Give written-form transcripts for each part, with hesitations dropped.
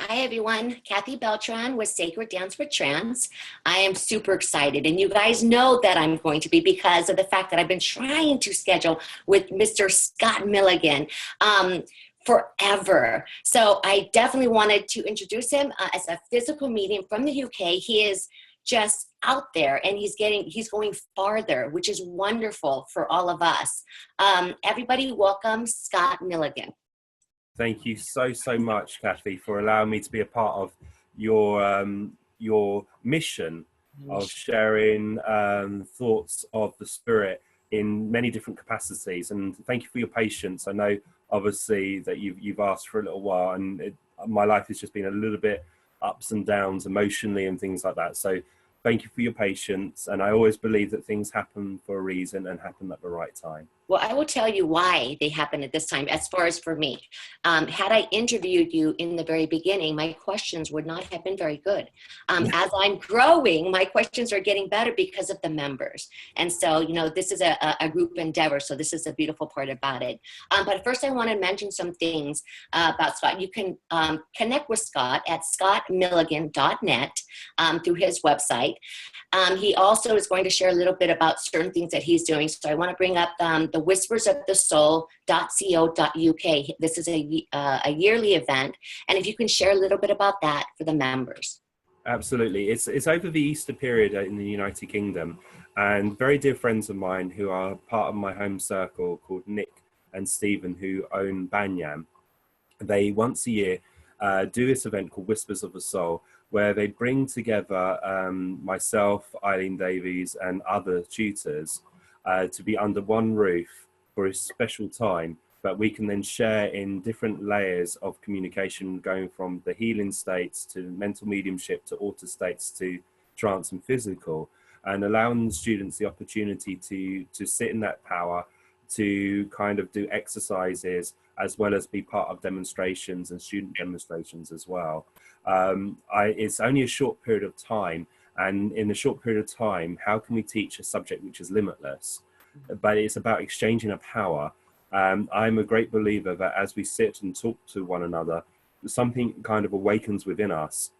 Hi everyone, Kathy Beltran with Sacred Dance for Trance. I am super excited, and you guys know that I'm going to be because of the fact that I've been trying to schedule with Mr. Scott Milligan forever. So I definitely wanted to introduce him as a physical medium from the UK. He is just out there, and he's going farther, which is wonderful for all of us. Everybody welcome Scott Milligan. Thank you so much, Kathy, for allowing me to be a part of your mission of sharing thoughts of the spirit in many different capacities. And thank you for your patience. I know, obviously, that you've asked for a little while, and my life has just been a little bit ups and downs emotionally and things like that. So thank you for your patience. And I always believe that things happen for a reason and happen at the right time. Well, I will tell you why they happened at this time. As far as for me, had I interviewed you in the very beginning, my questions would not have been very good. As I'm growing, my questions are getting better because of the members. And so, you know, this is a group endeavor. So this is a beautiful part about it. But first, I want to mention some things about Scott. You can connect with Scott at scottmilligan.net through his website. He also is going to share a little bit about certain things that he's doing. So I want to bring up the whispersofthesoul.co.uk. This is a yearly event. And if you can share a little bit about that for the members. Absolutely. It's over the Easter period in the United Kingdom. And very dear friends of mine who are part of my home circle called Nick and Stephen, who own Banyam, they once a year do this event called Whispers of the Soul, where they bring together myself, Eileen Davies, and other tutors to be under one roof for a special time that we can then share in different layers of communication, going from the healing states to mental mediumship to alter states to trance and physical, and allowing the students the opportunity to sit in that power, to kind of do exercises, as well as be part of demonstrations and student demonstrations as well. It's only a short period of time, and in a short period of time, how can we teach a subject which is limitless? But it's about exchanging a power. I'm a great believer that as we sit and talk to one another, something kind of awakens within us.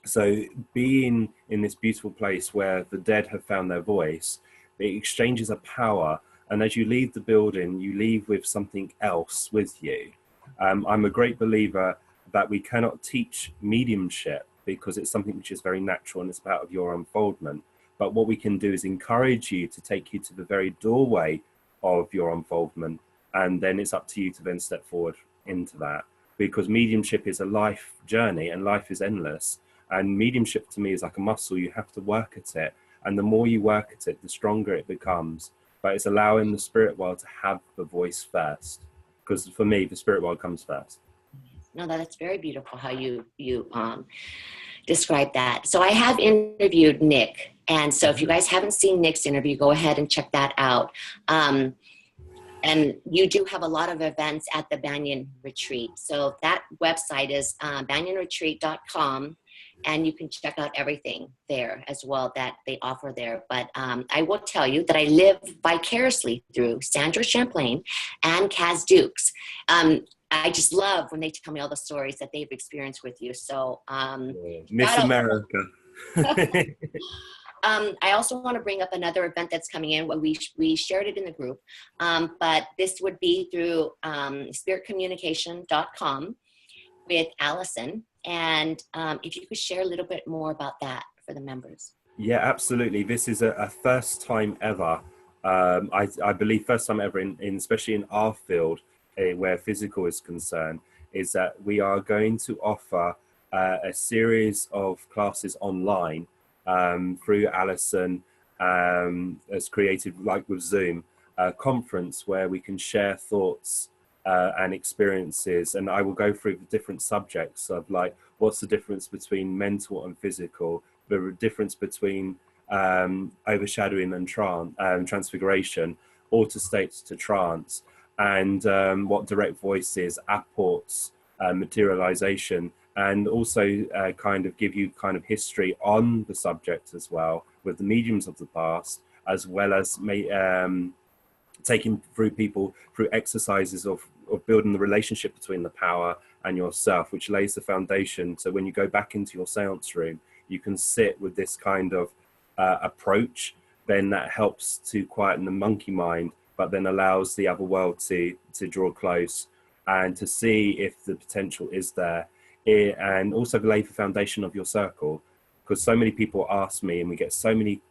So being in this beautiful place where the dead have found their voice, it exchanges a power. And as you leave the building, you leave with something else with you. I'm a great believer that we cannot teach mediumship because it's something which is very natural and it's part of your unfoldment. But what we can do is encourage you to take you to the very doorway of your unfoldment. And then it's up to you to then step forward into that. Because mediumship is a life journey and life is endless. And mediumship to me is like a muscle. You have to work at it. And the more you work at it, the stronger it becomes. But it's allowing the spirit world to have the voice first. Because for me, the spirit world comes first. No, that's very beautiful how you describe that. So I have interviewed Nick. And so if you guys haven't seen Nick's interview, go ahead and check that out. And you do have a lot of events at the Banyan Retreat. So that website is banyanretreat.com. And you can check out everything there as well that they offer there. But I will tell you that I live vicariously through Sandra Champlain and Kaz Dukes. I just love when they tell me all the stories that they've experienced with you. So Miss America. I also want to bring up another event that's coming in. We shared it in the group, but this would be through spiritcommunication.com with Allison. And if you could share a little bit more about that for the members. Yeah, absolutely. This is a first time ever. I believe first time ever, especially in our field, where physical is concerned, is that we are going to offer a series of classes online through Alison, as created like with Zoom, a conference where we can share thoughts and experiences, and I will go through the different subjects of like what's the difference between mental and physical, the difference between overshadowing and transfiguration, alter states to trance, and what direct voice is, apports, materialization, and also kind of give you kind of history on the subject as well with the mediums of the past, as well as taking through people through exercises of building the relationship between the power and yourself, which lays the foundation. So when you go back into your seance room, you can sit with this kind of approach. Then that helps to quieten the monkey mind, but then allows the other world to draw close and to see if the potential is there. And also lay the foundation of your circle, because so many people ask me, and we get so many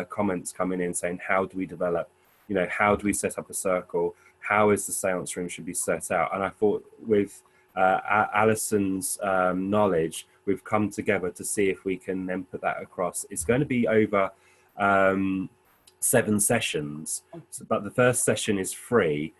comments coming in saying, how do we develop, you know, how do we set up a circle? How is the seance room should be set out? And I thought with Alison's knowledge, we've come together to see if we can then put that across. It's going to be over 7 sessions, but the first session is free.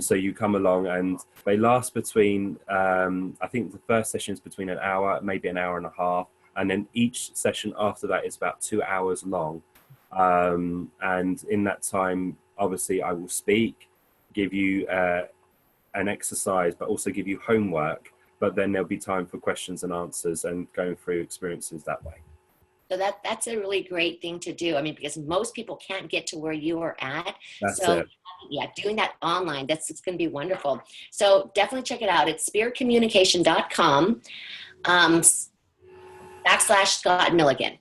So you come along and they last between, I think the first session is between an hour, maybe an hour and a half. And then each session after that is about 2 hours long. And in that time, obviously I will speak, give you an exercise, but also give you homework. But then there'll be time for questions and answers and going through experiences that way. So that's a really great thing to do. I mean, because most people can't get to where you are at. That's so it. Yeah, doing that online, it's going to be wonderful. So definitely check it out. It's spiritcommunication.com / Scott Milligan,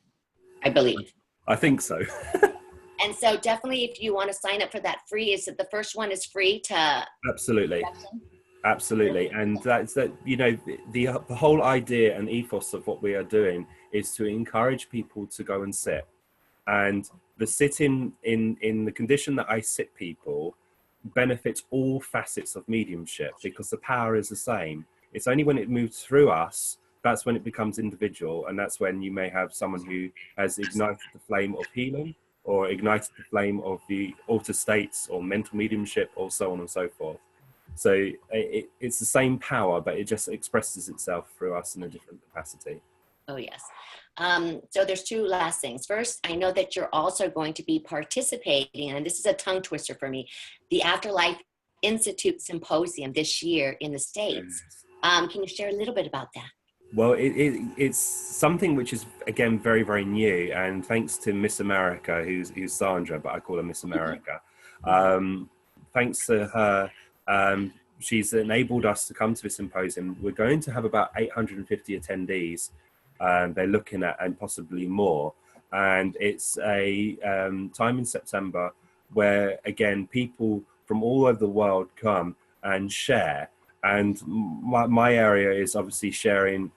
I believe. I think so. And so definitely if you want to sign up for that free, is it the first one is free to? Absolutely. Absolutely. And that's that, you know, the whole idea and ethos of what we are doing is to encourage people to go and sit. And the sitting in the condition that I sit people benefits all facets of mediumship, because the power is the same. It's only when it moves through us, that's when it becomes individual. And that's when you may have someone who has ignited the flame of healing, or ignited the flame of the altered states or mental mediumship, or so on and so forth. So it's the same power, but it just expresses itself through us in a different capacity. Oh, yes. So there's 2 last things. First, I know that you're also going to be participating, and this is a tongue twister for me, the Afterlife Institute Symposium this year in the States. Can you share a little bit about that? Well, it's something which is, again, very, very new. And thanks to Miss America, who's Sandra, but I call her Miss America. Thanks to her, she's enabled us to come to this symposium. We're going to have about 850 attendees. They're looking at, and possibly more. And it's a time in September where, again, people from all over the world come and share. And my area is obviously sharing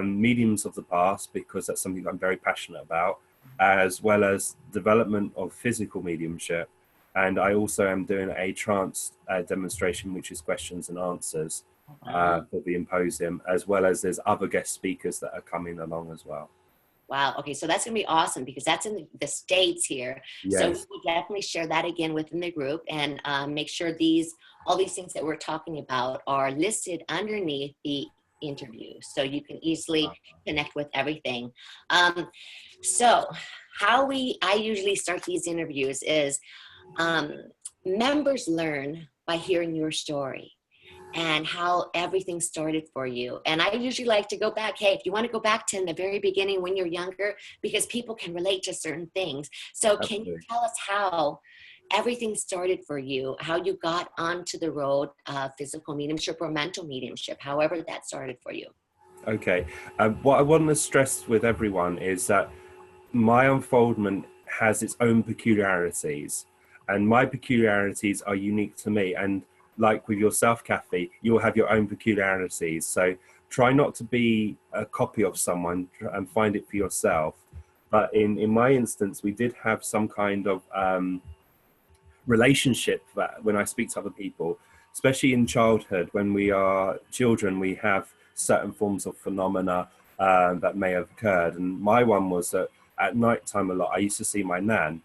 mediums of the past, because that's something I'm very passionate about, as well as development of physical mediumship. And I also am doing a trance demonstration, which is questions and answers for the symposium, as well as there's other guest speakers that are coming along as well. Wow. Okay. So that's going to be awesome, because that's in the States here. Yes. So we'll definitely share that again within the group, and make sure all these things that we're talking about are listed underneath the interview, so you can easily connect with everything. So how I usually start these interviews is members learn by hearing your story and how everything started for you. And I usually like to go back, hey, if you want to go back to in the very beginning when you're younger, because people can relate to certain things. So Absolutely. Can you tell us how everything started for you, how you got onto the road of physical mediumship or mental mediumship, however that started for you? Okay. What I want to stress with everyone is that my unfoldment has its own peculiarities, and my peculiarities are unique to me. And like with yourself, Kathy, you'll have your own peculiarities. So try not to be a copy of someone and find it for yourself. But in my instance, we did have some kind of relationship that when I speak to other people, especially in childhood, when we are children, we have certain forms of phenomena that may have occurred. And my one was that at night time a lot, I used to see my nan,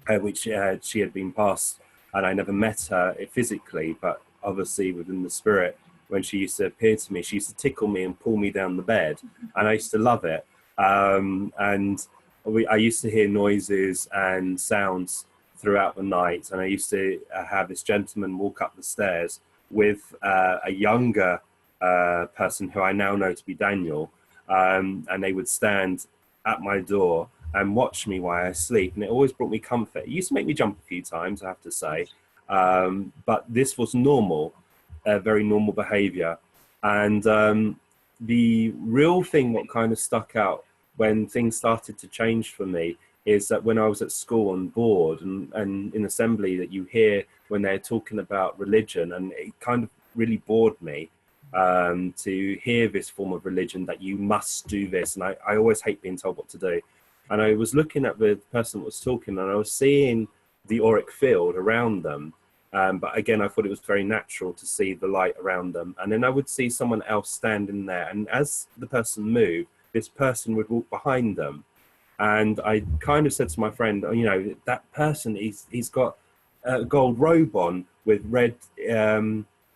which she had been passed, and I never met her physically, but obviously within the spirit, when she used to appear to me, she used to tickle me and pull me down the bed, and I used to love it. And I used to hear noises and sounds throughout the night, and I used to have this gentleman walk up the stairs with a younger person who I now know to be Daniel, and they would stand at my door and watch me while I sleep, and it always brought me comfort. It used to make me jump a few times, I have to say, but this was normal, very normal behavior. And the real thing what kind of stuck out when things started to change for me is that when I was at school on board and in assembly, that you hear when they're talking about religion, and it kind of really bored me to hear this form of religion, that you must do this. And I always hate being told what to do. And I was looking at the person that was talking, and I was seeing the auric field around them. But again, I thought it was very natural to see the light around them. And then I would see someone else standing there. And as the person moved, this person would walk behind them. And I kind of said to my friend, you know, that person, he's got a gold robe on with red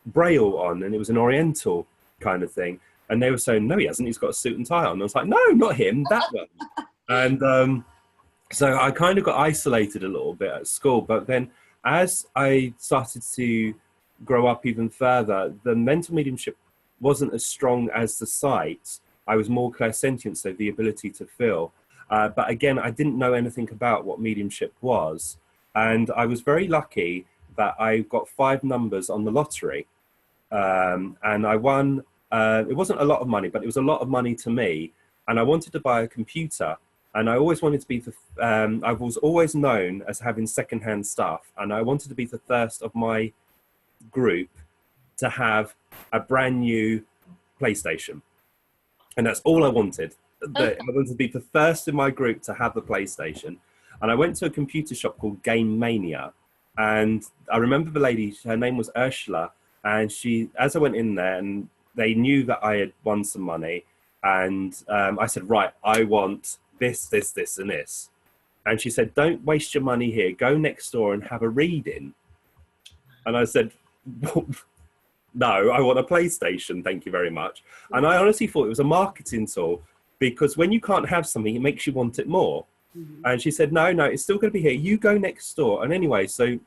braille on, and it was an Oriental kind of thing. And they were saying, no, he hasn't. He's got a suit and tie on. I was like, no, not him, that one. And so I kind of got isolated a little bit at school. But then as I started to grow up even further, the mental mediumship wasn't as strong as the sight. I was more clairsentient, so the ability to feel. But again, I didn't know anything about what mediumship was. And I was very lucky that I got 5 numbers on the lottery. And I won, it wasn't a lot of money, but it was a lot of money to me. And I wanted to buy a computer. And I always wanted to be I was always known as having secondhand stuff. And I wanted to be the first of my group to have a brand new PlayStation. And that's all I wanted. I wanted to be the first in my group to have the PlayStation. And I went to a computer shop called Game Mania. And I remember the lady, her name was Ursula. And she, as I went in there, and they knew that I had won some money. And I said, right, I want this, this, this, and this. And she said, don't waste your money here. Go next door and have a reading. And I said, no, I want a PlayStation. Thank you very much. And I honestly thought it was a marketing tool, because when you can't have something, it makes you want it more. Mm-hmm. And she said, no, it's still going to be here. You go next door. And anyway, so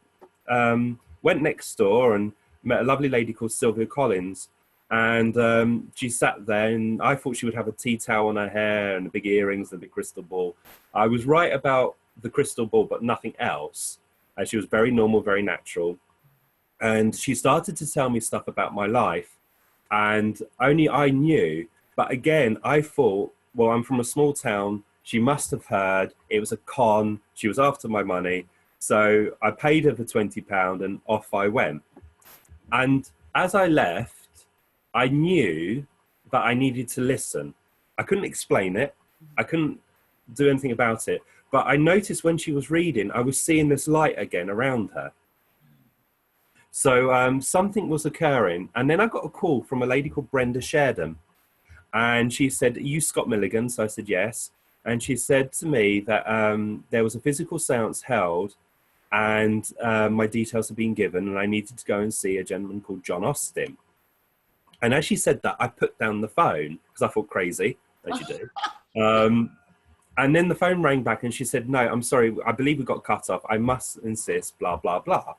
went next door and met a lovely lady called Sylvia Collins. And she sat there, and I thought she would have a tea towel on her hair and the big earrings and the big crystal ball. I was right about the crystal ball, but nothing else. And she was very normal, very natural. And she started to tell me stuff about my life, and only I knew. But again, I thought, well, I'm from a small town. She must have heard. It was a con. She was after my money. So I paid her for £20 and off I went. And as I left, I knew that I needed to listen. I couldn't explain it. I couldn't do anything about it. But I noticed when she was reading, I was seeing this light again around her. So something was occurring. And then I got a call from a lady called Brenda Sheridan. And she said, are you Scott Milligan? So I said, yes. And she said to me that there was a physical seance held, and my details had been given, and I needed to go and see a gentleman called John Austin. And as she said that, I put down the phone, because I thought crazy, as you do. And then the phone rang back, and she said, no, I'm sorry, I believe we got cut off. I must insist, blah, blah, blah.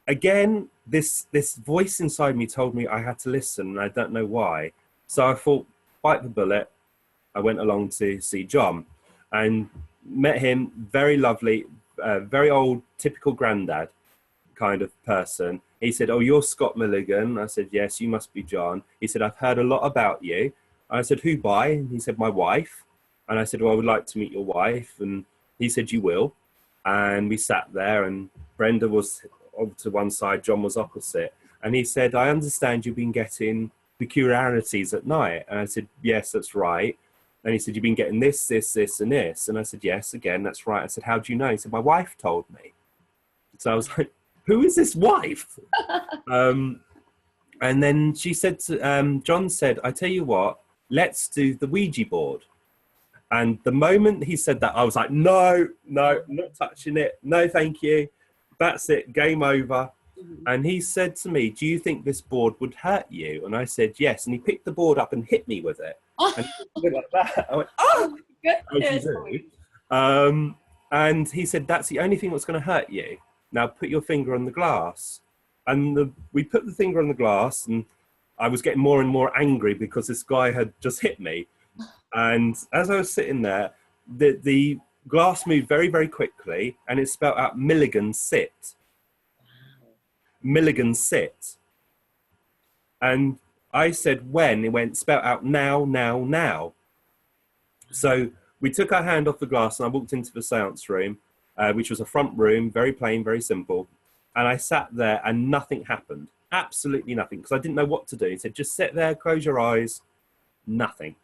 Again, this voice inside me told me I had to listen, and I don't know why. So I thought, bite the bullet. I went along to see John and met him, very lovely, very old, typical granddad kind of person. He said, oh, you're Scott Milligan. I said, yes, you must be John. He said, I've heard a lot about you. I said, who by? And he said, my wife. And I said, well, I would like to meet your wife. And he said, you will. And we sat there, and Brenda was over to one side, John was opposite. And he said, I understand you've been getting peculiarities at night. And I said, yes, that's right. And he said, you've been getting this, this, this, and this. And I said, yes, again, that's right. I said, how do you know? He said, my wife told me. So I was like, who is this wife? And then she said, John said, I tell you what, let's do the Ouija board. And the moment he said that, I was like, no, I'm not touching it. No, thank you. That's it, game over. And he said to me, do you think this board would hurt you? And I said, yes. And he picked the board up and hit me with it. And he went like that. I went, oh, goodness. And he said, that's the only thing that's going to hurt you. Now put your finger on the glass. And we put the finger on the glass, and I was getting more and more angry because this guy had just hit me. And as I was sitting there, the glass moved very, very quickly, and it spelled out Milligan sit. Milligan sit. And I said, when? It went, spelt out now, now, now. So we took our hand off the glass and I walked into the seance room, which was a front room, very plain, very simple. And I sat there and nothing happened. Absolutely nothing, because I didn't know what to do. He said, just sit there, close your eyes. Nothing.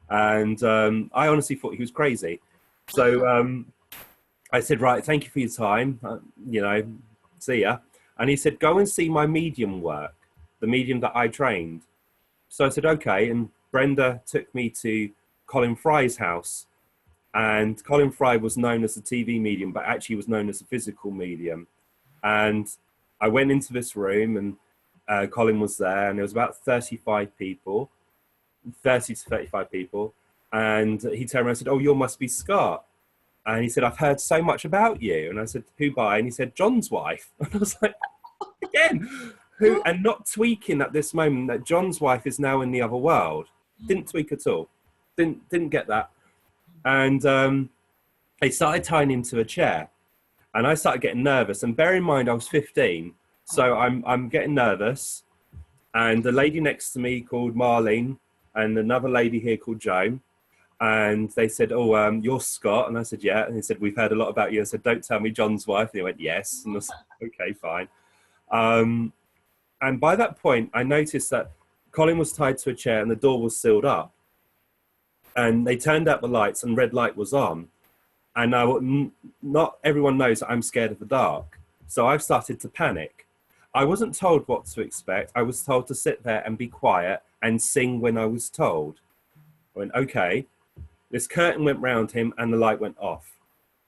And I honestly thought he was crazy. So I said, right, thank you for your time. See ya. And he said, go and see my medium work, the medium that I trained. So I said, okay. And Brenda took me to Colin Fry's house. And Colin Fry was known as a TV medium, but actually was known as a physical medium. And I went into this room and Colin was there, and there was about 35 people, 30 to 35 people. And he turned around and said, oh, you must be Scott. And he said, I've heard so much about you. And I said, who by? And he said, John's wife. And I was like, again, who? And not tweaking at this moment that John's wife is now in the other world. Didn't tweak at all. Didn't get that. And they started tying him to a chair. And I started getting nervous. And bear in mind, I was 15. So I'm getting nervous. And the lady next to me called Marlene and another lady here called Joan. And they said, oh, you're Scott. And I said, yeah. And he said, we've heard a lot about you. I said, don't tell me John's wife. And he went, yes. And I was like, okay, fine. And by that point, I noticed that Colin was tied to a chair and the door was sealed up. And they turned out the lights and red light was on. And now not everyone knows that I'm scared of the dark. So I've started to panic. I wasn't told what to expect. I was told to sit there and be quiet and sing when I was told. I went, okay. This curtain went round him and the light went off.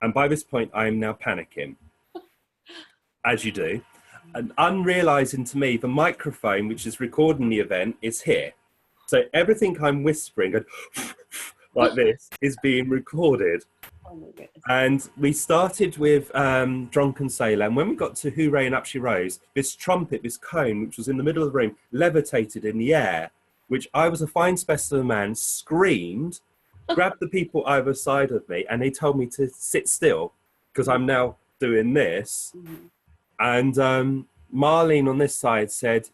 And by this point, I am now panicking, as you do. And unrealizing to me, the microphone, which is recording the event, is here. So everything I'm whispering like this is being recorded. Oh my goodness. And we started with Drunken Sailor. And when we got to Hooray and Up She Rose, this trumpet, this cone, which was in the middle of the room, levitated in the air, which I was a fine specimen man, screamed, grabbed the people either side of me, and they told me to sit still because I'm now doing this. Mm-hmm. And Marlene on this side said,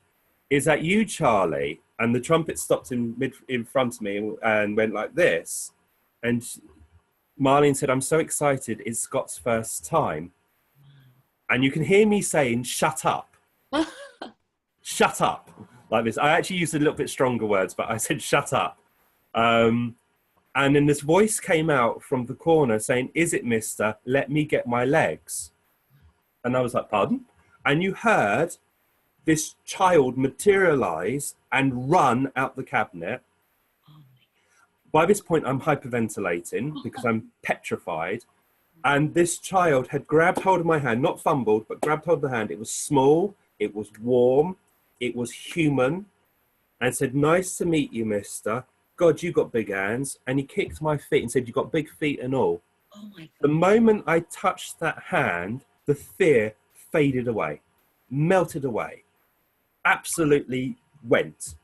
is that you, Charlie? And the trumpet stopped in front of me and went like this. And Marlene said, I'm so excited, it's Scott's first time. And you can hear me saying, shut up. Shut up. Like this. I actually used a little bit stronger words, but I said, shut up. And then this voice came out from the corner saying, is it, mister? Let me get my legs. And I was like, pardon? And you heard this child materialize and run out the cabinet. By this point, I'm hyperventilating because I'm petrified. And this child had grabbed hold of my hand, not fumbled, but grabbed hold of the hand. It was small, it was warm, it was human, and said, nice to meet you, mister. God, you got big hands. And he kicked my feet and said, you got big feet and all. Oh my God. The moment I touched that hand, the fear faded away, melted away, absolutely went.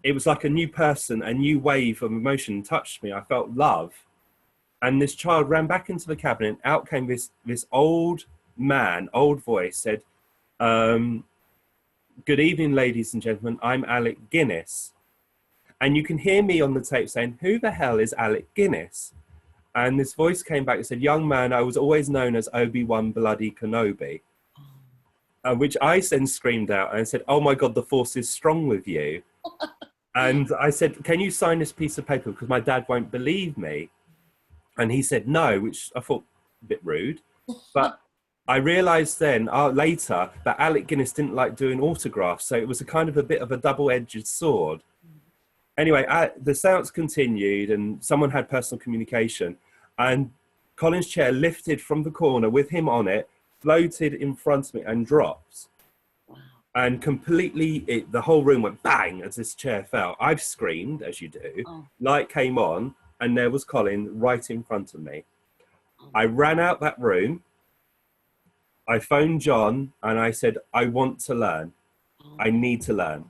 It was like a new person, a new wave of emotion touched me. I felt love. And this child ran back into the cabinet, and out came this old man, old voice, said, good evening, ladies and gentlemen, I'm Alec Guinness. And you can hear me on the tape saying, who the hell is Alec Guinness? And this voice came back and said, young man, I was always known as Obi-Wan Bloody Kenobi. Which I then screamed out and I said, oh my God, the force is strong with you. And I said, can you sign this piece of paper because my dad won't believe me? And he said no, which I thought a bit rude. But I realized then later that Alec Guinness didn't like doing autographs. So it was a kind of a bit of a double-edged sword. Anyway, the seance continued and someone had personal communication. And Colin's chair lifted from the corner with him on it, floated in front of me and dropped. Wow. And completely, the whole room went bang as this chair fell. I've screamed, as you do. Oh. Light came on, and there was Colin right in front of me. Oh. I ran out that room. I phoned John, and I said, I want to learn. Oh. I need to learn.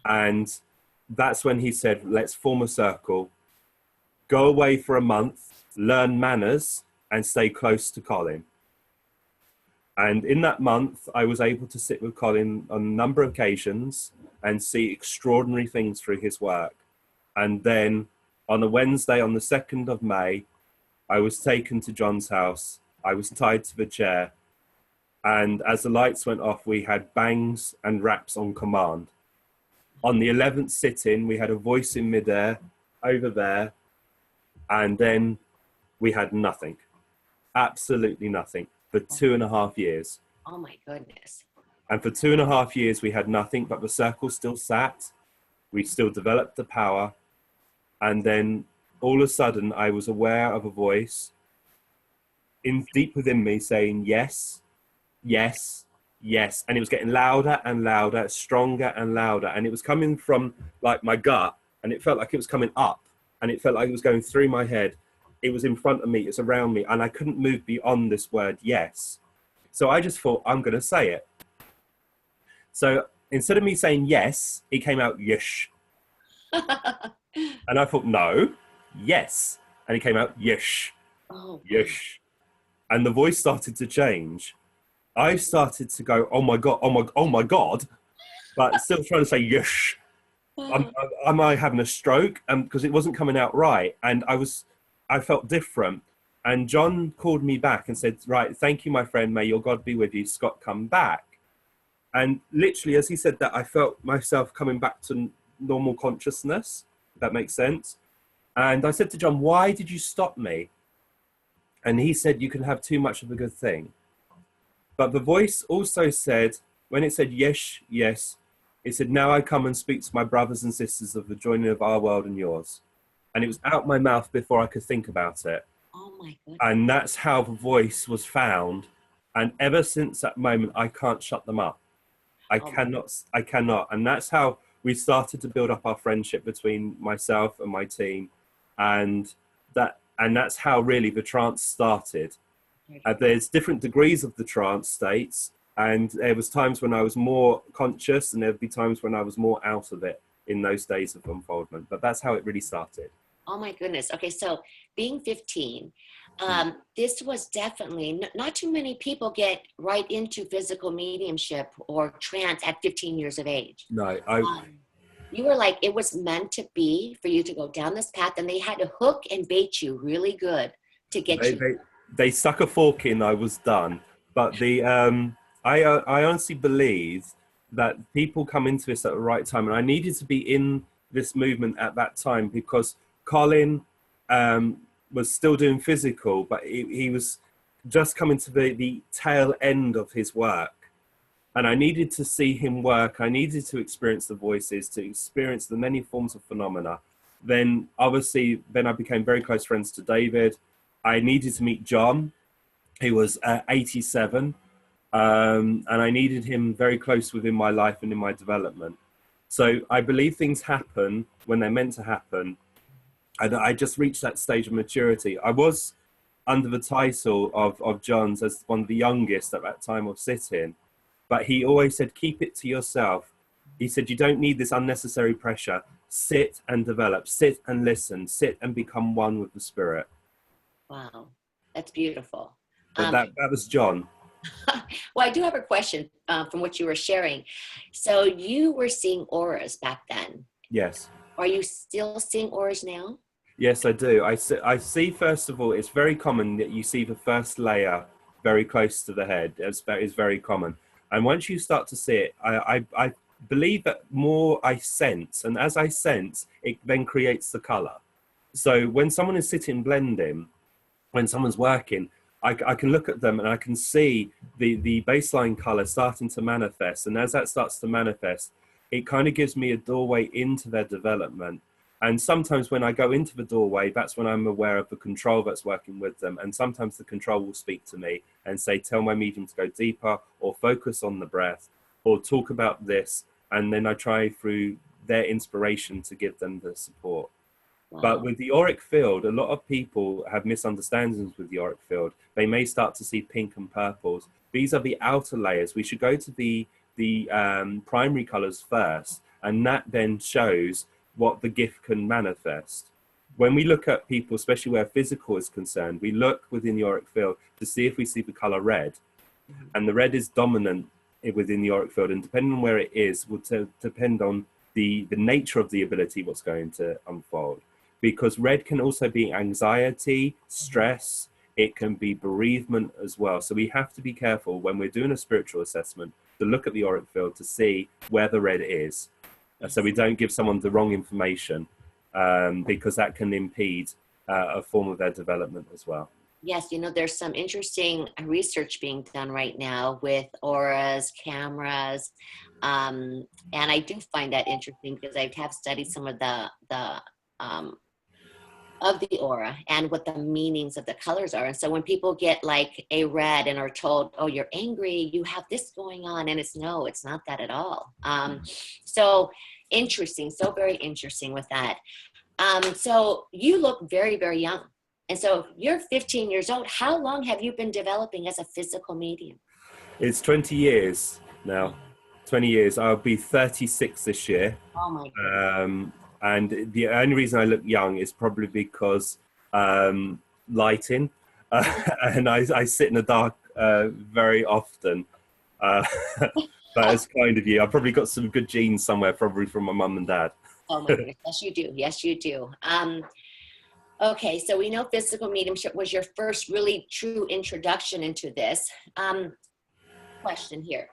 And that's when he said, let's form a circle, go away for a month, learn manners, and stay close to Colin. And in that month, I was able to sit with Colin on a number of occasions and see extraordinary things through his work. And then on a Wednesday, on the 2nd of May, I was taken to John's house. I was tied to the chair. And as the lights went off, we had bangs and raps on command. On the 11th sit-in, we had a voice in midair over there. And then we had nothing. Absolutely nothing for 2.5 years. Oh my goodness. And for 2.5 years, we had nothing, but the circle still sat. We still developed the power. And then all of a sudden, I was aware of a voice deep within me saying, yes, yes, yes. And it was getting louder and louder, stronger and louder. And it was coming from like my gut, and it felt like it was coming up, and it felt like it was going through my head. It was in front of me, it's around me, and I couldn't move beyond this word, yes. So I just thought, I'm going to say it. So instead of me saying yes, it came out yish. And I thought, no, yes. And it came out yish, yish. And the voice started to change. I started to go, oh my God, oh my God, but still trying to say yish. Am I having a stroke? Because it wasn't coming out right. And I felt different. And John called me back and said, right, thank you, my friend. May your God be with you. Scott, come back. And literally, as he said that, I felt myself coming back to normal consciousness, if that makes sense. And I said to John, why did you stop me? And he said, you can have too much of a good thing. But the voice also said, when it said yes, yes, it said, now I come and speak to my brothers and sisters of the joining of our world and yours. And it was out my mouth before I could think about it. Oh my goodness. And that's how the voice was found. And ever since that moment, I can't shut them up. I cannot. And that's how we started to build up our friendship between myself and my team. And that's how really the trance started. There's different degrees of the trance states. And there was times when I was more conscious, and there'd be times when I was more out of it in those days of unfoldment. But that's how it really started. Oh my goodness. Okay, so being 15, this was definitely, not too many people get right into physical mediumship or trance at 15 years of age. No, you were like, it was meant to be for you to go down this path, and they had to hook and bait you really good to get you. They stuck a fork in, I was done. But I honestly believe that people come into this at the right time, and I needed to be in this movement at that time because Colin was still doing physical, but he was just coming to the tail end of his work. And I needed to see him work. I needed to experience the voices, to experience the many forms of phenomena. Then obviously, I became very close friends to David. I needed to meet John, who was 87. And I needed him very close within my life and in my development. So I believe things happen when they're meant to happen. And I just reached that stage of maturity. I was under the title of John's as one of the youngest at that time of sit-in. But he always said, keep it to yourself. He said, you don't need this unnecessary pressure. Sit and develop, sit and listen, sit and become one with the spirit. Wow, that's beautiful. But that was John. Well, I do have a question from what you were sharing. So you were seeing auras back then. Yes. Are you still seeing auras now? Yes, I do. I see, first of all, it's very common that you see the first layer very close to the head. That is very common. And once you start to see it, I believe that more I sense. And as I sense, it then creates the color. So when someone is sitting blending, when someone's working, I can look at them and I can see the baseline color starting to manifest. And as that starts to manifest, it kind of gives me a doorway into their development. And sometimes when I go into the doorway, that's when I'm aware of the control that's working with them. And sometimes the control will speak to me and say, tell my medium to go deeper, or focus on the breath, or talk about this. And then I try through their inspiration to give them the support. Wow. But with the auric field, a lot of people have misunderstandings with the auric field. They may start to see pink and purples. These are the outer layers. We should go to the primary colors first, and that then shows what the gift can manifest. When we look at people, especially where physical is concerned, we look within the auric field to see if we see the color red. And the red is dominant within the auric field, and depending on where it is will depend on the nature of the ability, what's going to unfold. Because red can also be anxiety, stress, it can be bereavement as well. So we have to be careful when we're doing a spiritual assessment to look at the auric field to see where the red is. So we don't give someone the wrong information, because that can impede a form of their development as well. Yes, you know, there's some interesting research being done right now with auras, cameras, and I do find that interesting because I have studied some of the of the aura and what the meanings of the colors are. And so when people get like a red and are told, oh, you're angry, you have this going on, and it's no, it's not that at all. So interesting, so very interesting with that. So you look very, very young. And so you're 15 years old. How long have you been developing as a physical medium? It's 20 years now. 20 years. I'll be 36 this year. Oh my goodness. And the only reason I look young is probably because lighting. And I sit in the dark very often. That is kind of you. I've probably got some good genes somewhere, probably from my mum and dad. Oh my goodness. Yes, you do. Yes, you do. Okay, so we know physical mediumship was your first really true introduction into this. Question here.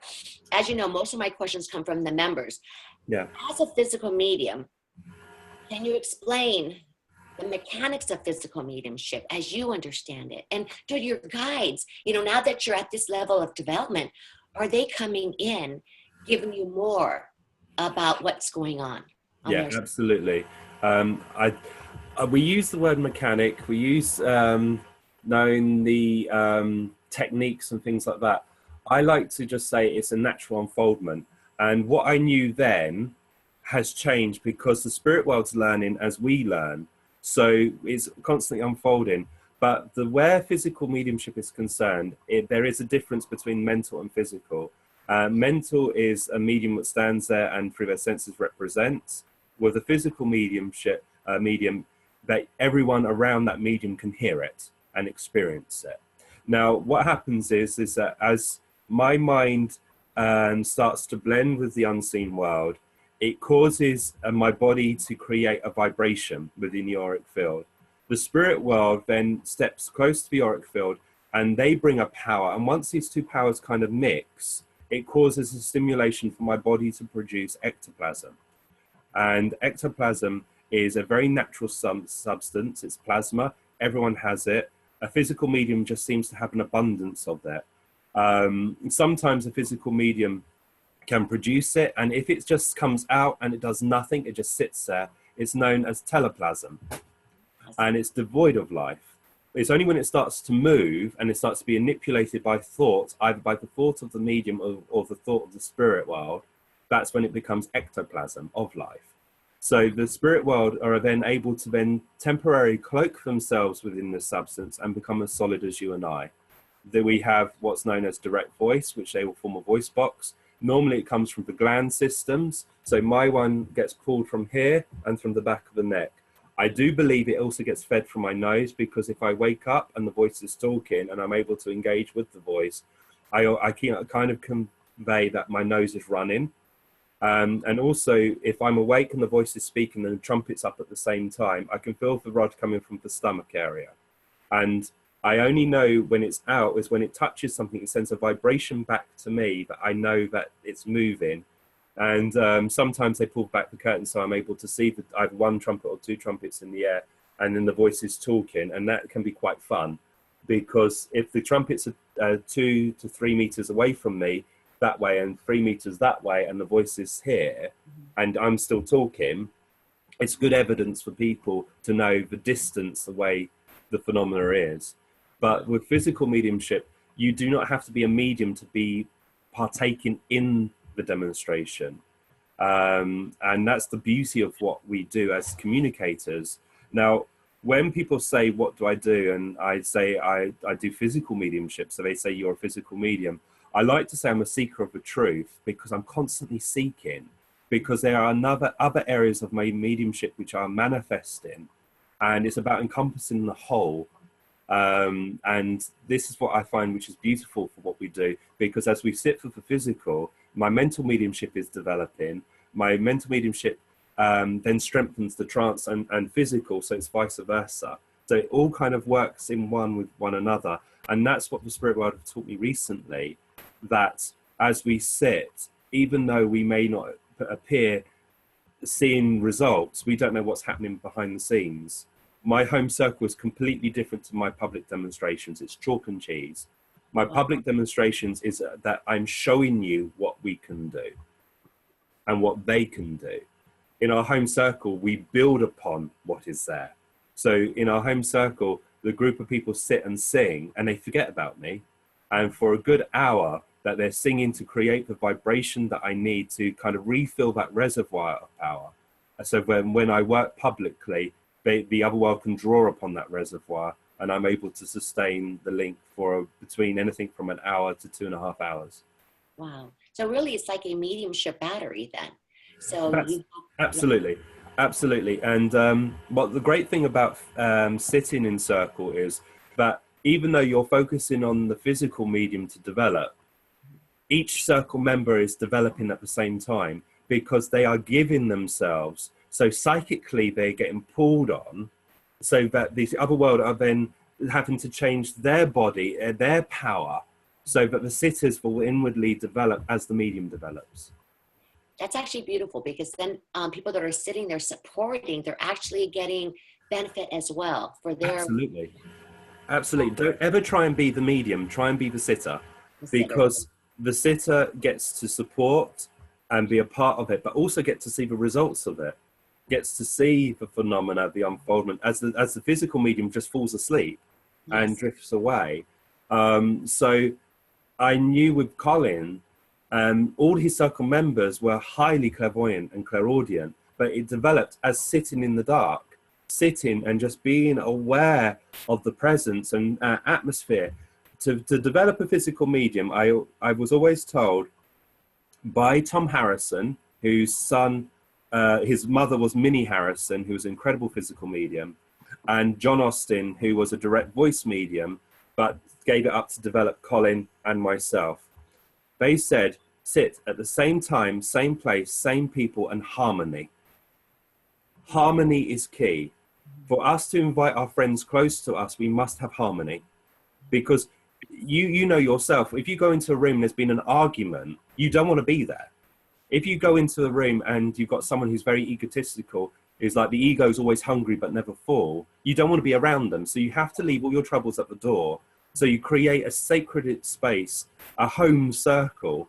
As you know, most of my questions come from the members. Yeah. As a physical medium, can you explain the mechanics of physical mediumship as you understand it? And to your guides, you know, now that you're at this level of development, are they coming in, giving you more about what's going on? Yeah, absolutely. We use the word mechanic. We use knowing the techniques and things like that. I like to just say it's a natural unfoldment. And what I knew then has changed because the spirit world's learning as we learn. So it's constantly unfolding. But where physical mediumship is concerned, there is a difference between mental and physical. Mental is a medium that stands there and through their senses represents. With a physical medium, that everyone around that medium can hear it and experience it. Now, what happens is that as my mind starts to blend with the unseen world, it causes my body to create a vibration within the auric field. The spirit world then steps close to the auric field and they bring a power. And once these two powers kind of mix, it causes a stimulation for my body to produce ectoplasm. And ectoplasm is a very natural substance. It's plasma. Everyone has it. A physical medium just seems to have an abundance of that. Sometimes a physical medium can produce it, and if it just comes out and it does nothing, it just sits there, it's known as teleplasm, and it's devoid of life. It's only when it starts to move and it starts to be manipulated by thoughts, either by the thought of the medium or the thought of the spirit world, that's when it becomes ectoplasm of life. So the spirit world are then able to then temporarily cloak themselves within the substance and become as solid as you and I. Then we have what's known as direct voice, which they will form a voice box. Normally it comes from the gland systems. So my one gets pulled from here and from the back of the neck. I do believe it also gets fed from my nose, because if I wake up and the voice is talking and I'm able to engage with the voice, I can kind of convey that my nose is running. And also, if I'm awake and the voice is speaking and the trumpet's up at the same time, I can feel the rod coming from the stomach area. And I only know when it's out is when it touches something, it sends a vibration back to me that I know that it's moving. And sometimes they pull back the curtain so I'm able to see either one trumpet or two trumpets in the air, and then the voice is talking, and that can be quite fun. Because if the trumpets are 2 to 3 meters away from me, that way, and 3 meters that way, and the voice is here, and I'm still talking, it's good evidence for people to know the distance away the phenomena is. But with physical mediumship, you do not have to be a medium to be partaking in the demonstration. And that's the beauty of what we do as communicators. Now, when people say, what do I do? And I say, I do physical mediumship. So they say, you're a physical medium. I like to say I'm a seeker of the truth, because I'm constantly seeking, because there are other areas of my mediumship which are manifesting, and it's about encompassing the whole. And this is what I find which is beautiful for what we do, because as we sit for the physical, my mental mediumship is developing. My mental mediumship then strengthens the trance and physical, so it's vice versa. So it all kind of works in one with one another. And that's what the spirit world have taught me recently, that as we sit, even though we may not appear seeing results, we don't know what's happening behind the scenes. My home circle is completely different to my public demonstrations. It's chalk and cheese. My public demonstrations is that I'm showing you what we can do and what they can do. In our home circle, we build upon what is there. So in our home circle, the group of people sit and sing and they forget about me. And for a good hour that they're singing to create the vibration that I need to kind of refill that reservoir of power. So when I work publicly, the other world can draw upon that reservoir, and I'm able to sustain the link for between anything from an hour to 2.5 hours. Wow. So really it's like a mediumship battery then. So absolutely. Absolutely. And what the great thing about sitting in circle is that even though you're focusing on the physical medium to develop, each circle member is developing at the same time, because they are giving themselves. So psychically, they're getting pulled on, so that the other world are then having to change their body, their power, so that the sitters will inwardly develop as the medium develops. That's actually beautiful, because then people that are sitting there supporting, they're actually getting benefit as well for their... Absolutely. Absolutely. Don't ever try and be the medium, try and be the sitter, because the sitter gets to support and be a part of it, but also get to see the results of it, gets to see the phenomena, the unfoldment, as the physical medium just falls asleep and drifts away. So I knew with Colin, all his circle members were highly clairvoyant and clairaudient, but it developed as sitting in the dark, sitting and just being aware of the presence and atmosphere. To develop a physical medium, I was always told by Tom Harrison, whose son, his mother was Minnie Harrison, who was an incredible physical medium, and John Austin, who was a direct voice medium, but gave it up to develop Colin and myself. They said, sit at the same time, same place, same people, and harmony. Harmony is key. For us to invite our friends close to us, we must have harmony. Because you know yourself, if you go into a room and there's been an argument, you don't want to be there. If you go into a room and you've got someone who's very egotistical, who's like the ego's always hungry but never full, you don't want to be around them. So you have to leave all your troubles at the door. So you create a sacred space, a home circle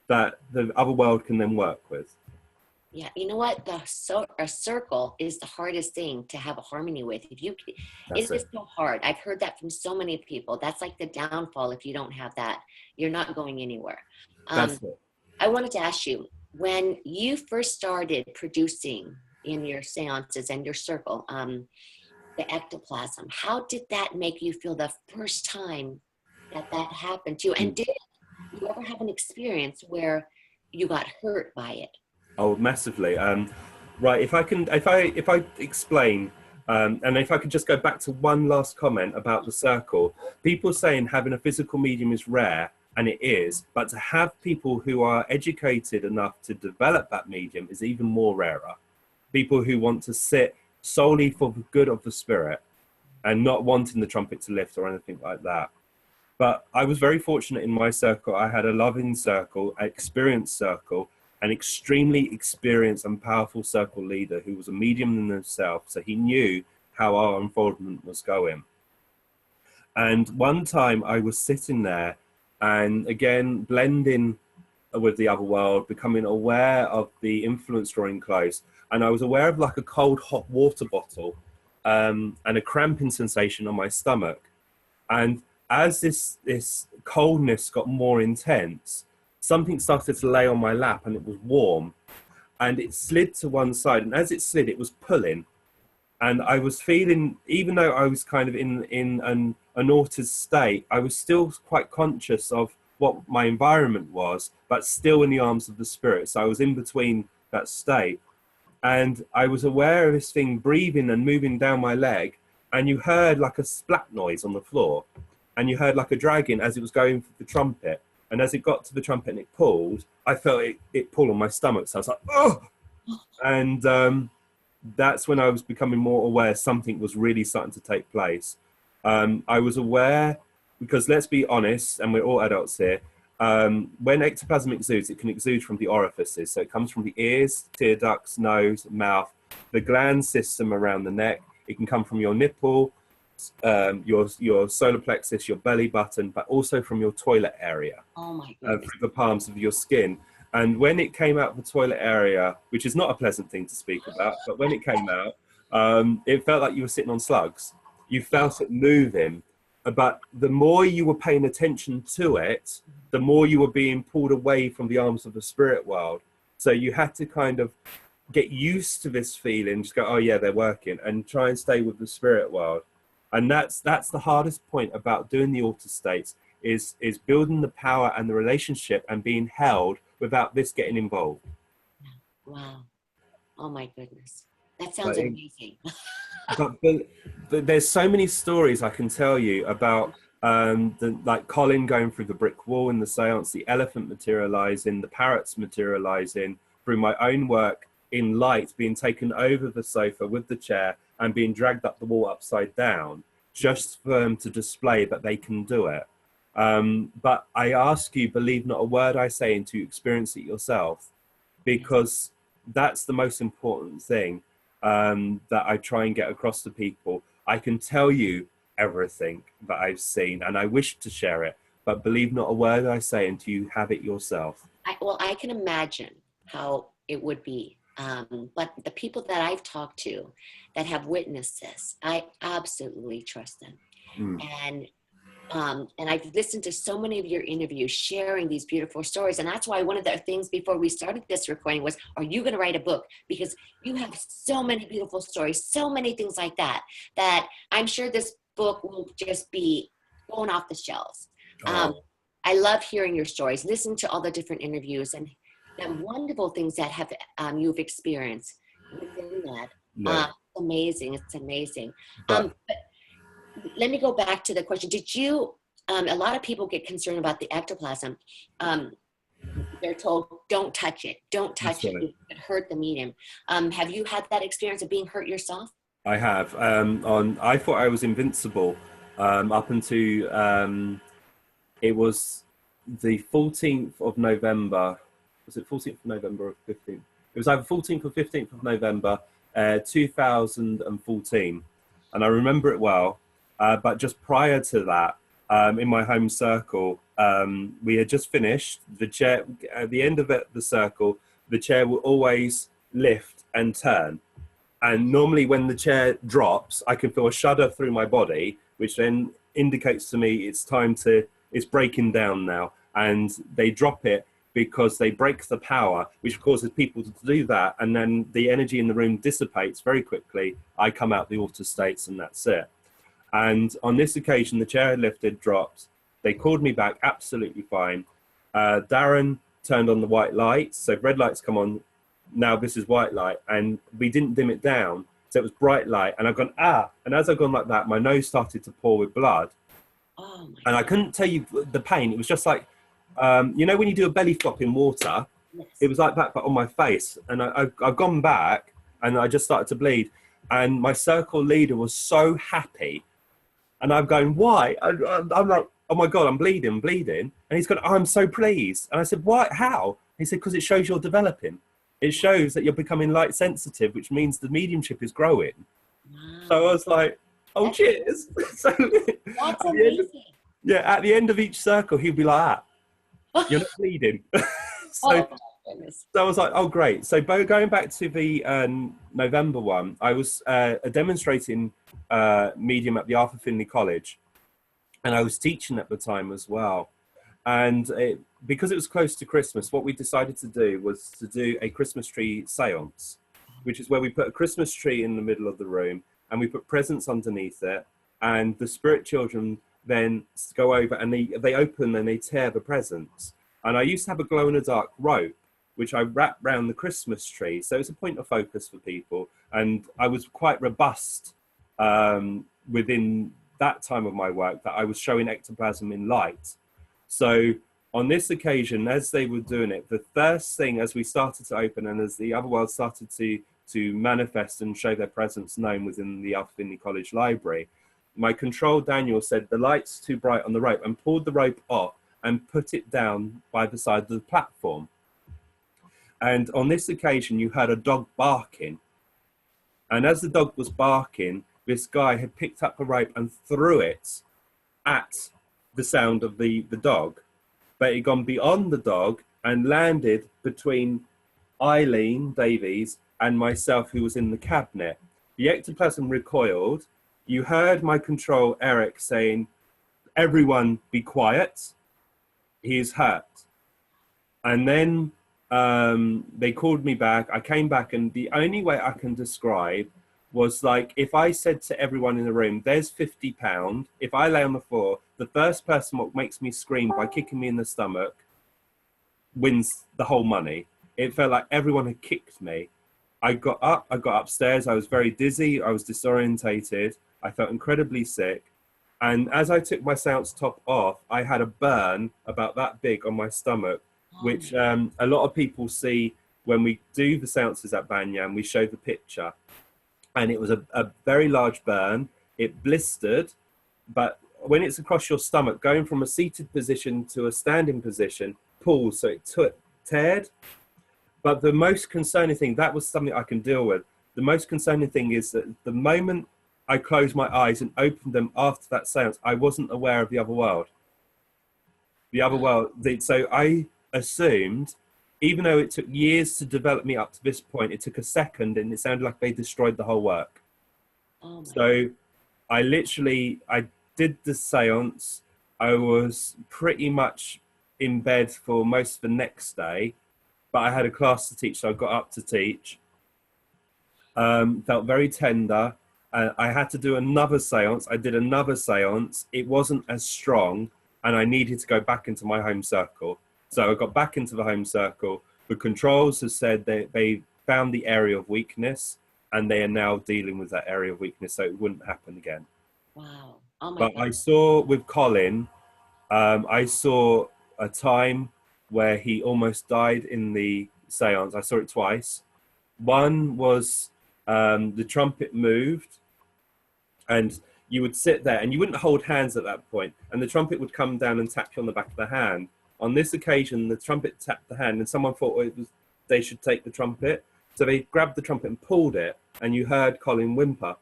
that the other world can then work with. Yeah, you know what? A circle is the hardest thing to have a harmony with. It is so hard. I've heard that from so many people. That's like the downfall. If you don't have that, you're not going anywhere. That's it. I wanted to ask you, when you first started producing in your seances and your circle, the ectoplasm, how did that make you feel the first time that happened to you? And did you ever have an experience where you got hurt by it? Oh, massively. Right. If I explain, and if I could just go back to one last comment about the circle, people saying having a physical medium is rare, and it is, but to have people who are educated enough to develop that medium is even more rarer. People who want to sit solely for the good of the spirit and not wanting the trumpet to lift or anything like that. But I was very fortunate in my circle. I had a loving circle, an experienced circle, an extremely experienced and powerful circle leader who was a medium in himself, so he knew how our unfoldment was going. And one time I was sitting there and again blending with the other world, becoming aware of the influence drawing close, and I was aware of like a cold hot water bottle and a cramping sensation on my stomach. And as this coldness got more intense, something started to lay on my lap, and it was warm, and it slid to one side, and as it slid, it was pulling, and I was feeling, even though I was kind of in an altered state, I was still quite conscious of what my environment was, but still in the arms of the spirit. So I was in between that state, and I was aware of this thing breathing and moving down my leg, and you heard like a splat noise on the floor, and you heard like a dragging as it was going for the trumpet. And as it got to the trumpet and it pulled, I felt it pull on my stomach. So I was like, oh! And that's when I was becoming more aware something was really starting to take place. I was aware, because let's be honest, and we're all adults here, when ectoplasm exudes, it can exude from the orifices. So it comes from the ears, tear ducts, nose, mouth, the gland system around the neck. It can come from your nipple, your solar plexus, your belly button, but also from your toilet area. Oh my goodness. Through the palms of your skin. And when it came out the toilet area, which is not a pleasant thing to speak about, but when it came out, it felt like you were sitting on slugs. You felt it moving, but the more you were paying attention to it, the more you were being pulled away from the arms of the spirit world. So you had to kind of get used to this feeling, just go, oh yeah, they're working, and try and stay with the spirit world. And that's the hardest point about doing the alter states, is building the power and the relationship and being held without this getting involved. Wow. Oh my goodness. That sounds amazing. but there's so many stories I can tell you about like Colin going through the brick wall in the seance, the elephant materializing, the parrots materializing, through my own work in light, being taken over the sofa with the chair and being dragged up the wall upside down, just for them to display that they can do it. But I ask you, believe not a word I say until you experience it yourself, because that's the most important thing that I try and get across to people. I can tell you everything that I've seen, and I wish to share it, but believe not a word I say until you have it yourself. Well, I can imagine how it would be. But the people that I've talked to that have witnessed this, I absolutely trust them. And I've listened to so many of your interviews sharing these beautiful stories. And that's why one of the things before we started this recording was, are you going to write a book? Because you have so many beautiful stories, so many things like that, that I'm sure this book will just be going off the shelves. I love hearing your stories, listen to all the different interviews and the wonderful things that have you've experienced within that. Amazing. It's amazing. But let me go back to the question. Did you, a lot of people get concerned about the ectoplasm. They're told, don't touch it. Don't touch it. You could hurt the medium. Have you had that experience of being hurt yourself? I have. I thought I was invincible up until it was the 14th of November. Was it 14th of November or 15th? It was either 14th or 15th of November, 2014. And I remember it well. But just prior to that, in my home circle, we had just finished the chair. At the end of the circle, the chair will always lift and turn. And normally when the chair drops, I can feel a shudder through my body, which then indicates to me it's breaking down now. And they drop it because they break the power, which causes people to do that. And then the energy in the room dissipates very quickly. I come out the alter states and that's it. And on this occasion, the chair had lifted, dropped. They called me back, absolutely fine. Darren turned on the white lights. So red lights come on. Now this is white light. And we didn't dim it down. So it was bright light. And I've gone, ah. And as I've gone like that, my nose started to pour with blood. Oh my and I couldn't tell you the pain. It was just like, you know, when you do a belly flop in water, Yes. It was like that, but on my face. And I've gone back and I just started to bleed. And my circle leader was so happy. And I'm going, why? I'm like, oh my God, I'm bleeding. And he's going, oh, I'm so pleased. And I said, what? How? He said, because it shows you're developing. It shows that you're becoming light sensitive, which means the mediumship is growing. Wow. So I was like, oh, cheers. So that's amazing. At the end of each circle, he'd be like that. You're not bleeding. So I was like, oh, great. So going back to the November one, I was a demonstrating medium at the Arthur Findlay College, and I was teaching at the time as well. And because it was close to Christmas, what we decided to do was to do a Christmas tree seance, which is where we put a Christmas tree in the middle of the room and we put presents underneath it. And the spirit children then go over and they open and they tear the presents. And I used to have a glow-in-the-dark rope, which I wrapped around the Christmas tree. So it's a point of focus for people. And I was quite robust within that time of my work that I was showing ectoplasm in light. So on this occasion, as they were doing it, the first thing, as we started to open and as the other world started to manifest and show their presence known within the Alpha Finney College Library, my control Daniel said the light's too bright on the rope, and pulled the rope off and put it down by the side of the platform. And on this occasion, you heard a dog barking. And as the dog was barking, this guy had picked up a rope and threw it at the sound of the dog. But it had gone beyond the dog and landed between Eileen Davies and myself, who was in the cabinet. The ectoplasm recoiled. You heard my control, Eric, saying, "Everyone be quiet. He is hurt." And then they called me back. I came back, and the only way I can describe was like if I said to everyone in the room, "There's £50. If I lay on the floor, the first person what makes me scream by kicking me in the stomach wins the whole money." It felt like everyone had kicked me. I got up, I got upstairs. I was very dizzy. I was disorientated. I felt incredibly sick. And as I took my seance top off, I had a burn about that big on my stomach, which a lot of people see when we do the seances at Banyam. We show the picture. And it was a very large burn. It blistered, but when it's across your stomach, going from a seated position to a standing position, pulls, so it teared. But the most concerning thing, that was something I can deal with. The most concerning thing is that the moment I closed my eyes and opened them after that seance, I wasn't aware of the other world. The other world, so I assumed, even though it took years to develop me up to this point, it took a second and it sounded like they destroyed the whole work. So I did the seance. I was pretty much in bed for most of the next day, but I had a class to teach, so I got up to teach. Felt very tender. I had to do another seance. I did another seance. It wasn't as strong, and I needed to go back into my home circle. So I got back into the home circle. The controls have said they found the area of weakness, and they are now dealing with that area of weakness, so it wouldn't happen again. Wow. Oh my But God. I saw with Colin, I saw a time where he almost died in the seance. I saw it twice. One was the trumpet moved, and you would sit there, and you wouldn't hold hands at that point, and the trumpet would come down and tap you on the back of the hand. On this occasion, the trumpet tapped the hand, and someone thought they should take the trumpet. So they grabbed the trumpet and pulled it, and you heard Colin whimper.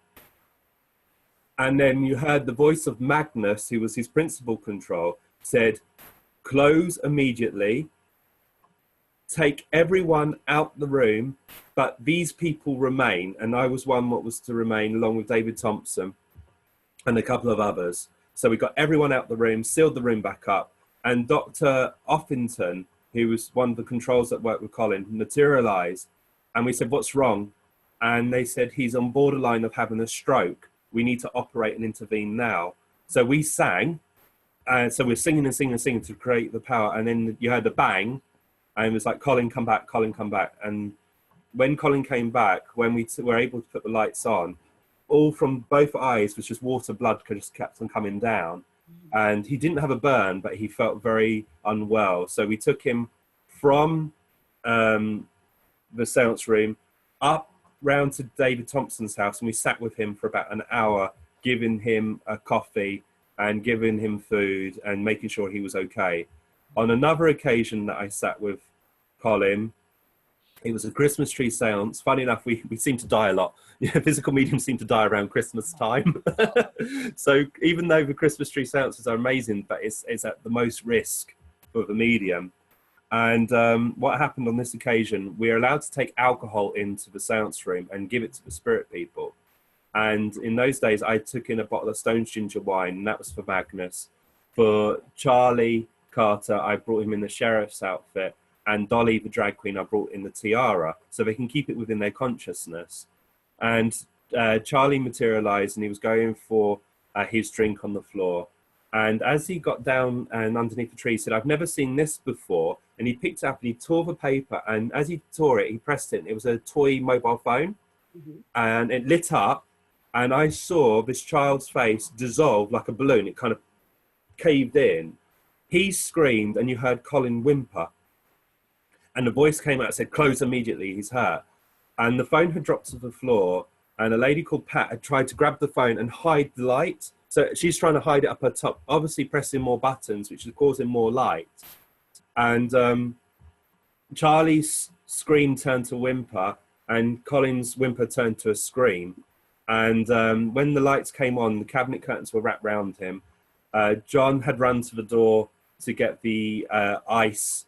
And then you heard the voice of Magnus, who was his principal control, said, "Close immediately, take everyone out the room, but these people remain." And I was one what was to remain, along with David Thompson and a couple of others. So we got everyone out the room, sealed the room back up. And Dr. Offington, who was one of the controls that worked with Colin, materialized. And we said, "What's wrong?" And they said, "He's on borderline of having a stroke. We need to operate and intervene now." So we sang. So we're singing and singing and singing to create the power. And then you heard a bang. And it was like, "Colin, come back, Colin, come back." And when Colin came back, when we were able to put the lights on, all from both eyes was just water, blood just kept on coming down. And he didn't have a burn, but he felt very unwell. So we took him from the seance room up round to David Thompson's house, and we sat with him for about an hour, giving him a coffee and giving him food and making sure he was okay. On another occasion that I sat with Colin, it was a Christmas tree seance. Funny enough, we seem to die a lot. Physical mediums seem to die around Christmas time. So even though the Christmas tree seances are amazing, but it's at the most risk for the medium. And what happened on this occasion, we are allowed to take alcohol into the seance room and give it to the spirit people. And in those days, I took in a bottle of Stone's ginger wine, and that was for Magnus. For Charlie Carter, I brought him in the sheriff's outfit. And Dolly, the drag queen, I brought in the tiara, so they can keep it within their consciousness. And Charlie materialized, and he was going for his drink on the floor. And as he got down and underneath the tree, he said, "I've never seen this before." And he picked it up and he tore the paper. And as he tore it, he pressed it. And it was a toy mobile phone. Mm-hmm. And it lit up. and I saw this child's face dissolve like a balloon. It kind of caved in. He screamed, and you heard Colin whimper. And the voice came out and said, "Close immediately, he's hurt." And the phone had dropped to the floor, and a lady called Pat had tried to grab the phone and hide the light. So she's trying to hide it up her top, obviously pressing more buttons, which is causing more light. And Charlie's scream turned to whimper, and Colin's whimper turned to a scream. And when the lights came on, the cabinet curtains were wrapped round him. John had run to the door to get the ice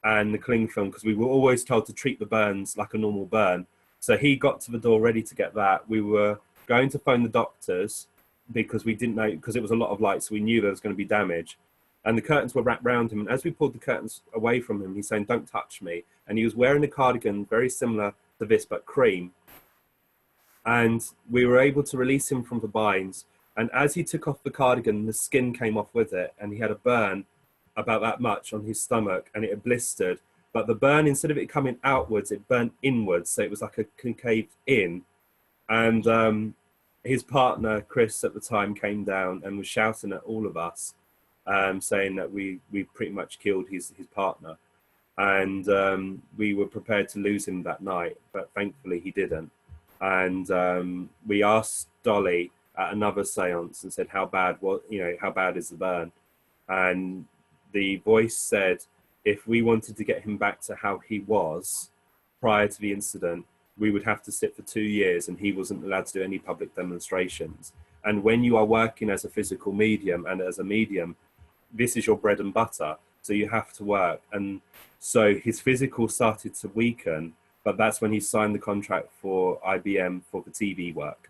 and the cling film, because we were always told to treat the burns like a normal burn. So he got to the door ready to get that. We were going to phone the doctors because we didn't know, because it was a lot of light, so we knew there was going to be damage. And the curtains were wrapped around him. And as we pulled the curtains away from him, he's saying, "Don't touch me." And he was wearing a cardigan very similar to this, but cream. And we were able to release him from the binds. And as he took off the cardigan, the skin came off with it. And he had a burn about that much on his stomach, and it had blistered. But the burn, instead of it coming outwards, it burnt inwards. So it was like a concave in. And his partner, Chris, at the time came down and was shouting at all of us, saying that we pretty much killed his partner. And we were prepared to lose him that night, but thankfully he didn't. And we asked Dolly at another seance and said, how bad is the burn? And the voice said, if we wanted to get him back to how he was prior to the incident, we would have to sit for 2 years, and he wasn't allowed to do any public demonstrations. And when you are working as a physical medium and as a medium, this is your bread and butter. So you have to work. And so his physical started to weaken, but that's when he signed the contract for IBM for the TV work.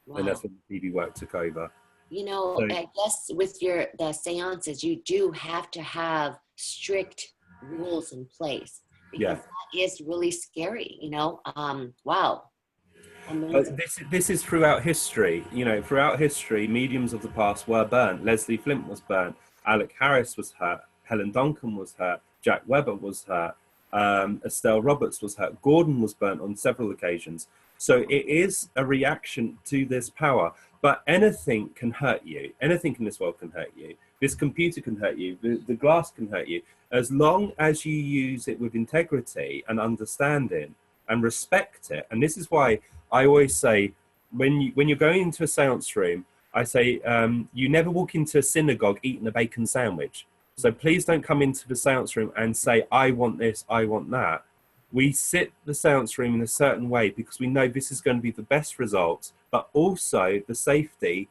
Wow. And that's when the TV work took over. You know, so, I guess with the seances, you do have to have strict rules in place, because that is really scary, you know. Wow. This is throughout history. You know, throughout history, mediums of the past were burnt. Leslie Flint was burnt. Alec Harris was hurt. Helen Duncan was hurt. Jack Webber was hurt. Estelle Roberts was hurt. Gordon was burnt on several occasions. So it is a reaction to this power. But anything can hurt you. Anything in this world can hurt you. This computer can hurt you. The glass can hurt you. As long as you use it with integrity and understanding and respect it. And this is why I always say, when you're going into a seance room, I say, you never walk into a synagogue eating a bacon sandwich. So please don't come into the seance room and say, I want this, I want that. We sit the seance room in a certain way because we know this is going to be the best results, but also the safety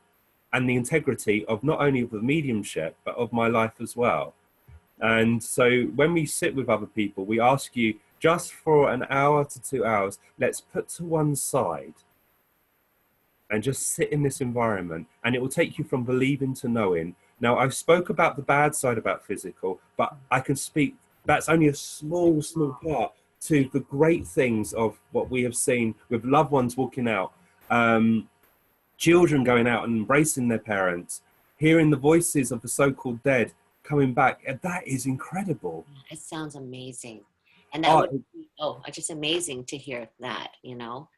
and the integrity of not only of the mediumship, but of my life as well. And so when we sit with other people, we ask you, just for an hour to 2 hours, let's put to one side and just sit in this environment, and it will take you from believing to knowing. Now, I spoke about the bad side about physical, but I can speak, that's only a small part to the great things of what we have seen with loved ones walking out, children going out and embracing their parents, hearing the voices of the so-called dead coming back. That is incredible. It sounds amazing. And that would be, just amazing to hear that, you know.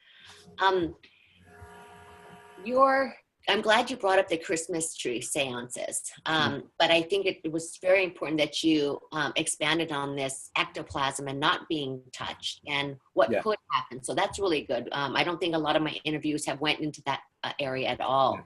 I'm glad you brought up the Christmas tree seances, but I think it was very important that you expanded on this ectoplasm and not being touched and what could happen. So that's really good. I don't think a lot of my interviews have went into that area at all.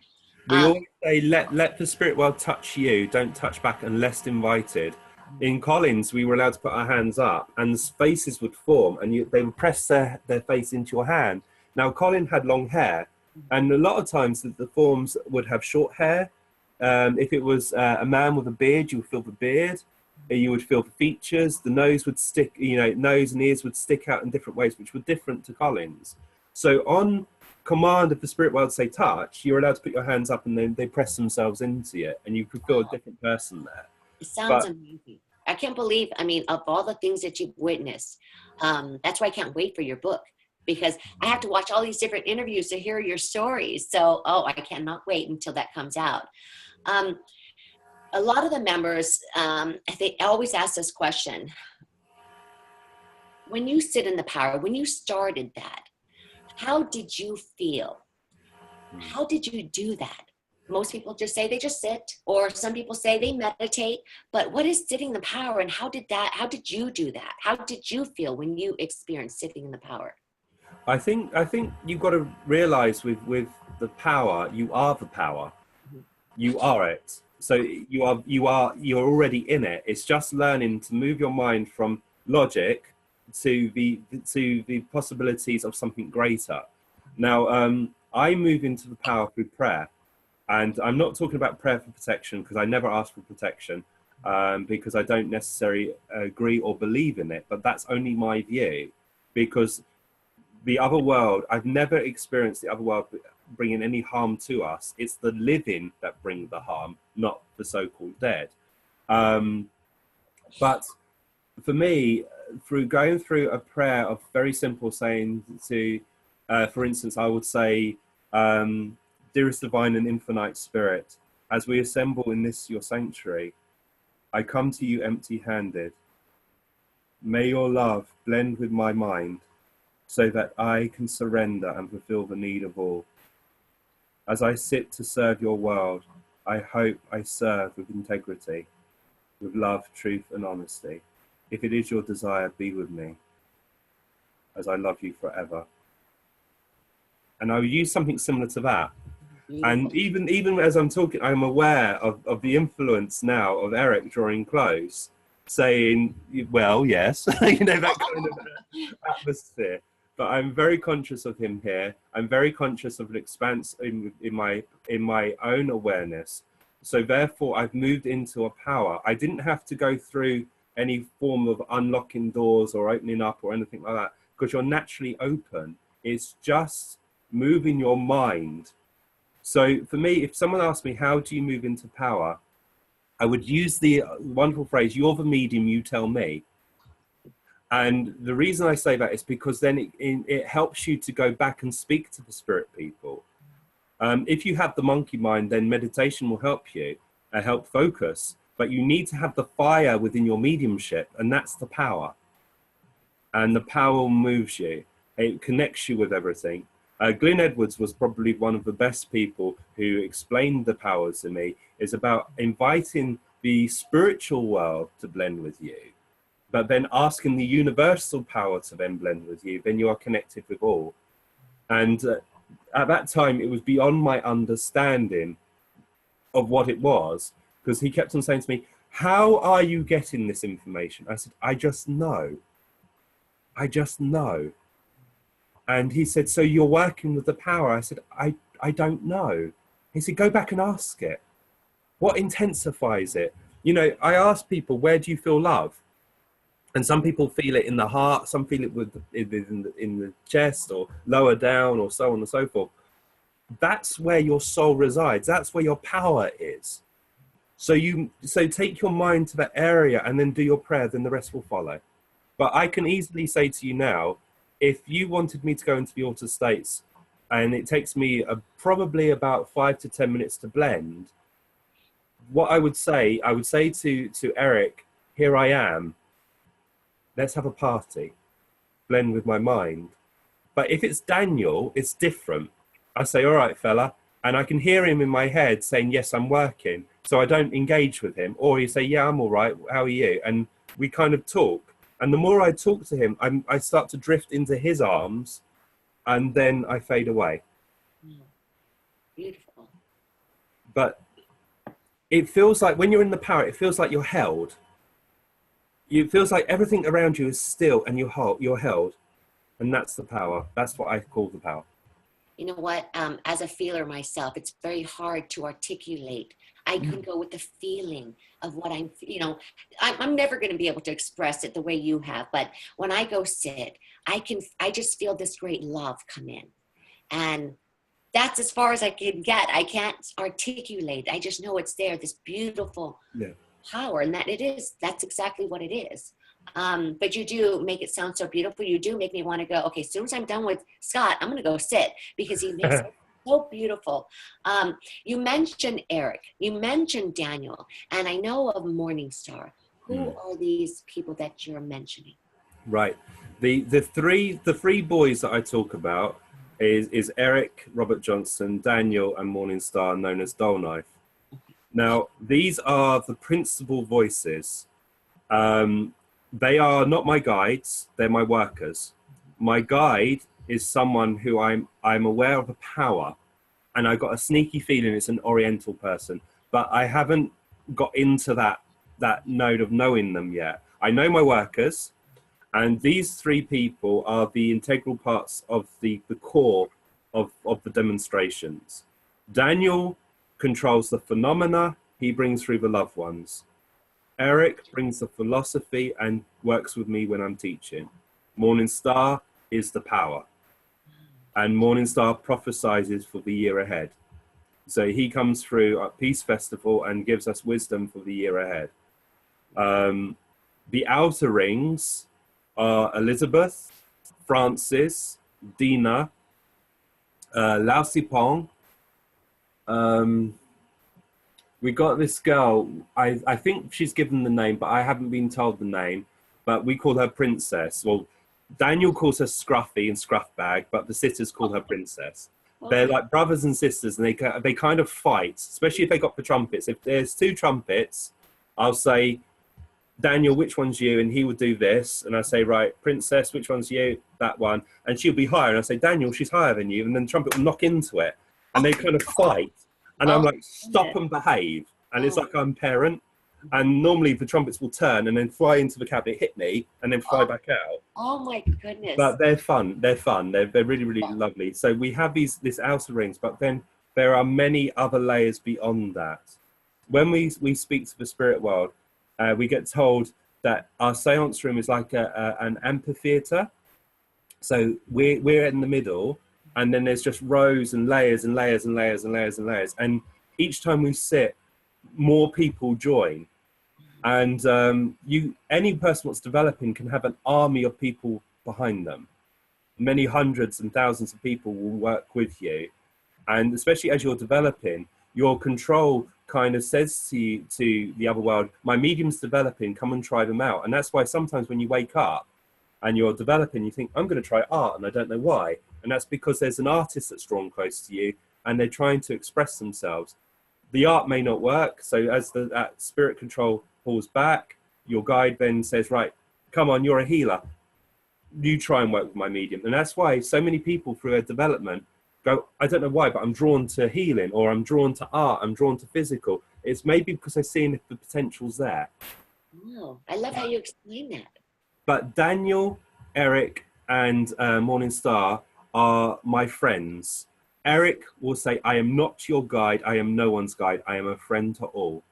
We always say, let the spirit world touch you, don't touch back unless invited. In Collins, we were allowed to put our hands up, and the faces would form, and they would press their face into your hand. Now, Colin had long hair, and a lot of times the forms would have short hair. If it was a man with a beard, you would feel the beard. You would feel the features. The nose would stick, nose and ears would stick out in different ways, which were different to Colin's. So on command of the spirit world say touch, you're allowed to put your hands up, and then they press themselves into it, and you could feel a different person there. It sounds amazing. I can't believe, of all the things that you've witnessed, that's why I can't wait for your book, because I have to watch all these different interviews to hear your stories. So, I cannot wait until that comes out. A lot of the members, they always ask this question. When you sit in the power, when you started that, how did you feel How did you do that? Most people just say they just sit, or some people say they meditate, but what is sitting in the power, and how did you do that? How did you feel when you experienced sitting in the power? I think you've got to realize with the power, you are the power. You are it. So you're already in it. It's just learning to move your mind from logic to the possibilities of something greater. Now, I move into the power through prayer, and I'm not talking about prayer for protection, because I never ask for protection, because I don't necessarily agree or believe in it. But that's only my view, because the other world, I've never experienced the other world bringing any harm to us. It's the living that bring the harm, not the so-called dead. But for me, through going through a prayer of very simple saying to, for instance, I would say, dearest divine and infinite spirit, as we assemble in this your sanctuary, I come to you empty-handed. May your love blend with my mind, so that I can surrender and fulfill the need of all. As I sit to serve your world, I hope I serve with integrity, with love, truth, and honesty. If it is your desire, be with me, as I love you forever. And I would use something similar to that. And even as I'm talking, I'm aware of the influence now of Eric drawing close, saying, well, yes, you know, that kind of atmosphere. But I'm very conscious of him here. I'm very conscious of an expanse in my own awareness. So therefore, I've moved into a power. I didn't have to go through any form of unlocking doors or opening up or anything like that, because you're naturally open. It's just moving your mind. So for me, if someone asked me, how do you move into power? I would use the wonderful phrase, you're the medium, you tell me. And the reason I say that is because then it helps you to go back and speak to the spirit people. If you have the monkey mind, then meditation will help you, help focus. But you need to have the fire within your mediumship, and that's the power. And the power moves you. It connects you with everything. Glyn Edwards was probably one of the best people who explained the power to me. Is about inviting the spiritual world to blend with you, but then asking the universal power to then blend with you, then you are connected with all. And at that time, it was beyond my understanding of what it was, because he kept on saying to me, how are you getting this information? I said, I just know. I just know. And he said, so you're working with the power? I said, I don't know. He said, go back and ask it. What intensifies it? You know, I ask people, where do you feel love? And some people feel it in the heart, some feel it in the chest or lower down or so on and so forth. That's where your soul resides. That's where your power is. So take your mind to that area and then do your prayer, then the rest will follow. But I can easily say to you now, if you wanted me to go into the altered states, and it takes me probably about 5 to 10 minutes to blend, what I would say to Eric, here I am. Let's have a party, blend with my mind. But if it's Daniel, it's different. I say, all right, fella. And I can hear him in my head saying, yes, I'm working. So I don't engage with him. Or he say, yeah, I'm all right. How are you? And we kind of talk. And the more I talk to him, I start to drift into his arms, and then I fade away. Beautiful. But it feels like when you're in the power, it feels like you're held. It feels like everything around you is still and you're held. And that's the power. That's what I call the power. You know what? As a feeler myself, it's very hard to articulate. I can go with the feeling of what I'm, I'm never going to be able to express it the way you have. But when I go sit, I just feel this great love come in. And that's as far as I can get. I can't articulate. I just know it's there, this beautiful power. And that's exactly what it is. But you do make it sound so beautiful. You do make me want to go, okay, as soon as I'm done with Scott, I'm going to go sit, because he makes it so beautiful. You mentioned Eric, you mentioned Daniel, and I know of Morningstar. Who are these people that you're mentioning? Right. The three boys that I talk about, is Eric, Robert Johnson, Daniel, and Morningstar, known as Dullknife. Now, these are the principal voices. They are not my guides, they're my workers. My guide is someone who I'm aware of a power, and I got a sneaky feeling it's an Oriental person, but I haven't got into that node of knowing them yet. I know my workers, and these three people are the integral parts of the core of the demonstrations. Daniel controls the phenomena he brings through the loved ones. Eric brings the philosophy and works with me when I'm teaching. Morningstar is the power. And Morningstar prophesizes for the year ahead. So he comes through at Peace Festival and gives us wisdom for the year ahead. The outer rings are Elizabeth, Francis, Dina, Lao Sipong. We got this girl, I think she's given the name, but I haven't been told the name, but we call her Princess. Well, Daniel calls her Scruffy and Scruffbag, but the sisters call her Princess. They're like brothers and sisters, and they kind of fight, especially if they got the trumpets. If there's two trumpets, I'll say, Daniel, which one's you? And he would do this. And I say, right, Princess, which one's you? That one. And she'll be higher. And I say, Daniel, she's higher than you. And then the trumpet will knock into it. And they kind of fight. And I'm like, stop and behave. And it's like I'm parent. And normally the trumpets will turn and then fly into the cabinet, hit me, and then fly back out. Oh my goodness. But they're fun. They're fun. They're really, really lovely. So we have this outer rings, but then there are many other layers beyond that. When we speak to the spirit world, we get told that our seance room is like an amphitheater. So we're in the middle, and then there's just rows and layers and layers and layers and layers and layers. And each time we sit, more people join. And any person that's developing can have an army of people behind them. Many hundreds and thousands of people will work with you. And especially as you're developing, your control kind of says to the other world, my medium's developing, come and try them out. And that's why sometimes when you wake up and you're developing, you think, I'm going to try art, and I don't know why. And that's because there's an artist that's drawn close to you, and they're trying to express themselves. The art may not work, so as that spirit control pulls back, your guide then says, right, come on, you're a healer. You try and work with my medium. And that's why so many people through their development go, I don't know why, but I'm drawn to healing, or I'm drawn to art, I'm drawn to physical. It's maybe because they're seeing if the potential's there. Wow, I love how you explain that. But Daniel, Eric, and Morningstar are my friends. Eric will say, I am not your guide, I am no one's guide, I am a friend to all.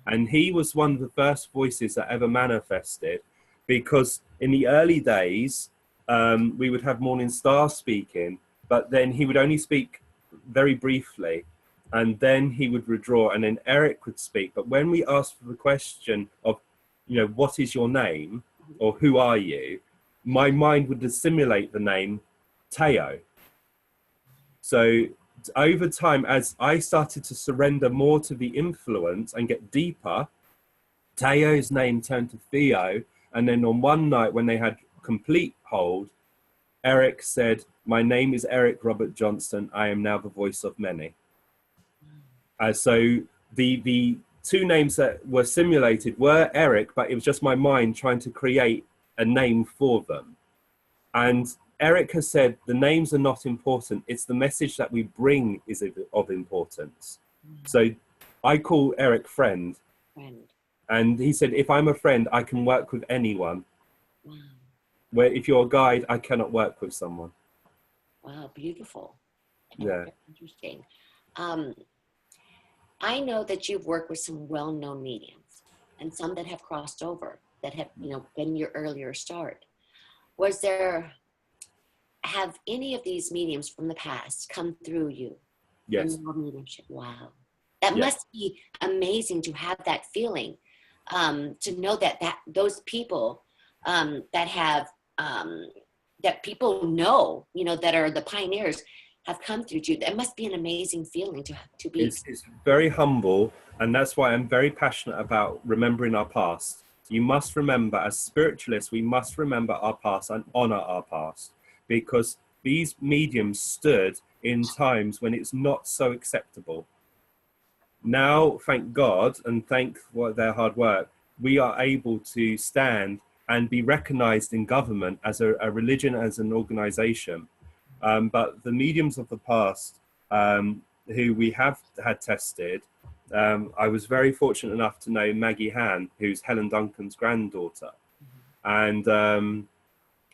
And he was one of the first voices that ever manifested, because in the early days, we would have Morningstar speaking, but then he would only speak very briefly, and then he would withdraw, and then Eric would speak. But when we asked for the question of, what is your name, or who are you, my mind would assimilate the name Teo. So over time, as I started to surrender more to the influence and get deeper, Teo's name turned to Theo. And then on one night when they had complete hold, Eric said, my name is Eric Robert Johnston. I am now the voice of many. So the two names that were simulated were Eric, but it was just my mind trying to create a name for them. And Eric has said the names are not important. It's the message that we bring is of importance. So I call Eric friend. And he said, if I'm a friend, I can work with anyone. Wow. Where if you're a guide, I cannot work with someone. Wow, beautiful. Yeah. Interesting. I know that you've worked with some well-known mediums and some that have crossed over, that have, been your earlier start. Have any of these mediums from the past come through you? Yes. In your mediumship? Wow. That must be amazing to have that feeling, to know that those people that have, that people know, that are the pioneers, have come through you. That must be an amazing feeling to be. It's very humble, and that's why I'm very passionate about remembering our past. You must remember, as spiritualists, we must remember our past and honor our past, because these mediums stood in times when it's not so acceptable. Now, thank God, and thank their hard work, we are able to stand and be recognized in government as a religion, as an organization. But the mediums of the past, who we have had tested, I was very fortunate enough to know Maggie Han, who's Helen Duncan's granddaughter. And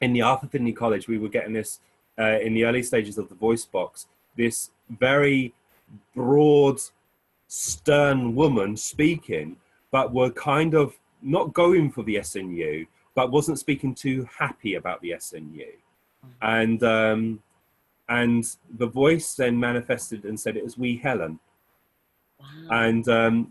in the Arthur Findlay College, we were getting this, in the early stages of the voice box, this very broad, stern woman speaking, but were kind of not going for the SNU, but wasn't speaking too happy about the SNU. And the voice then manifested and said it was wee Helen. Wow. And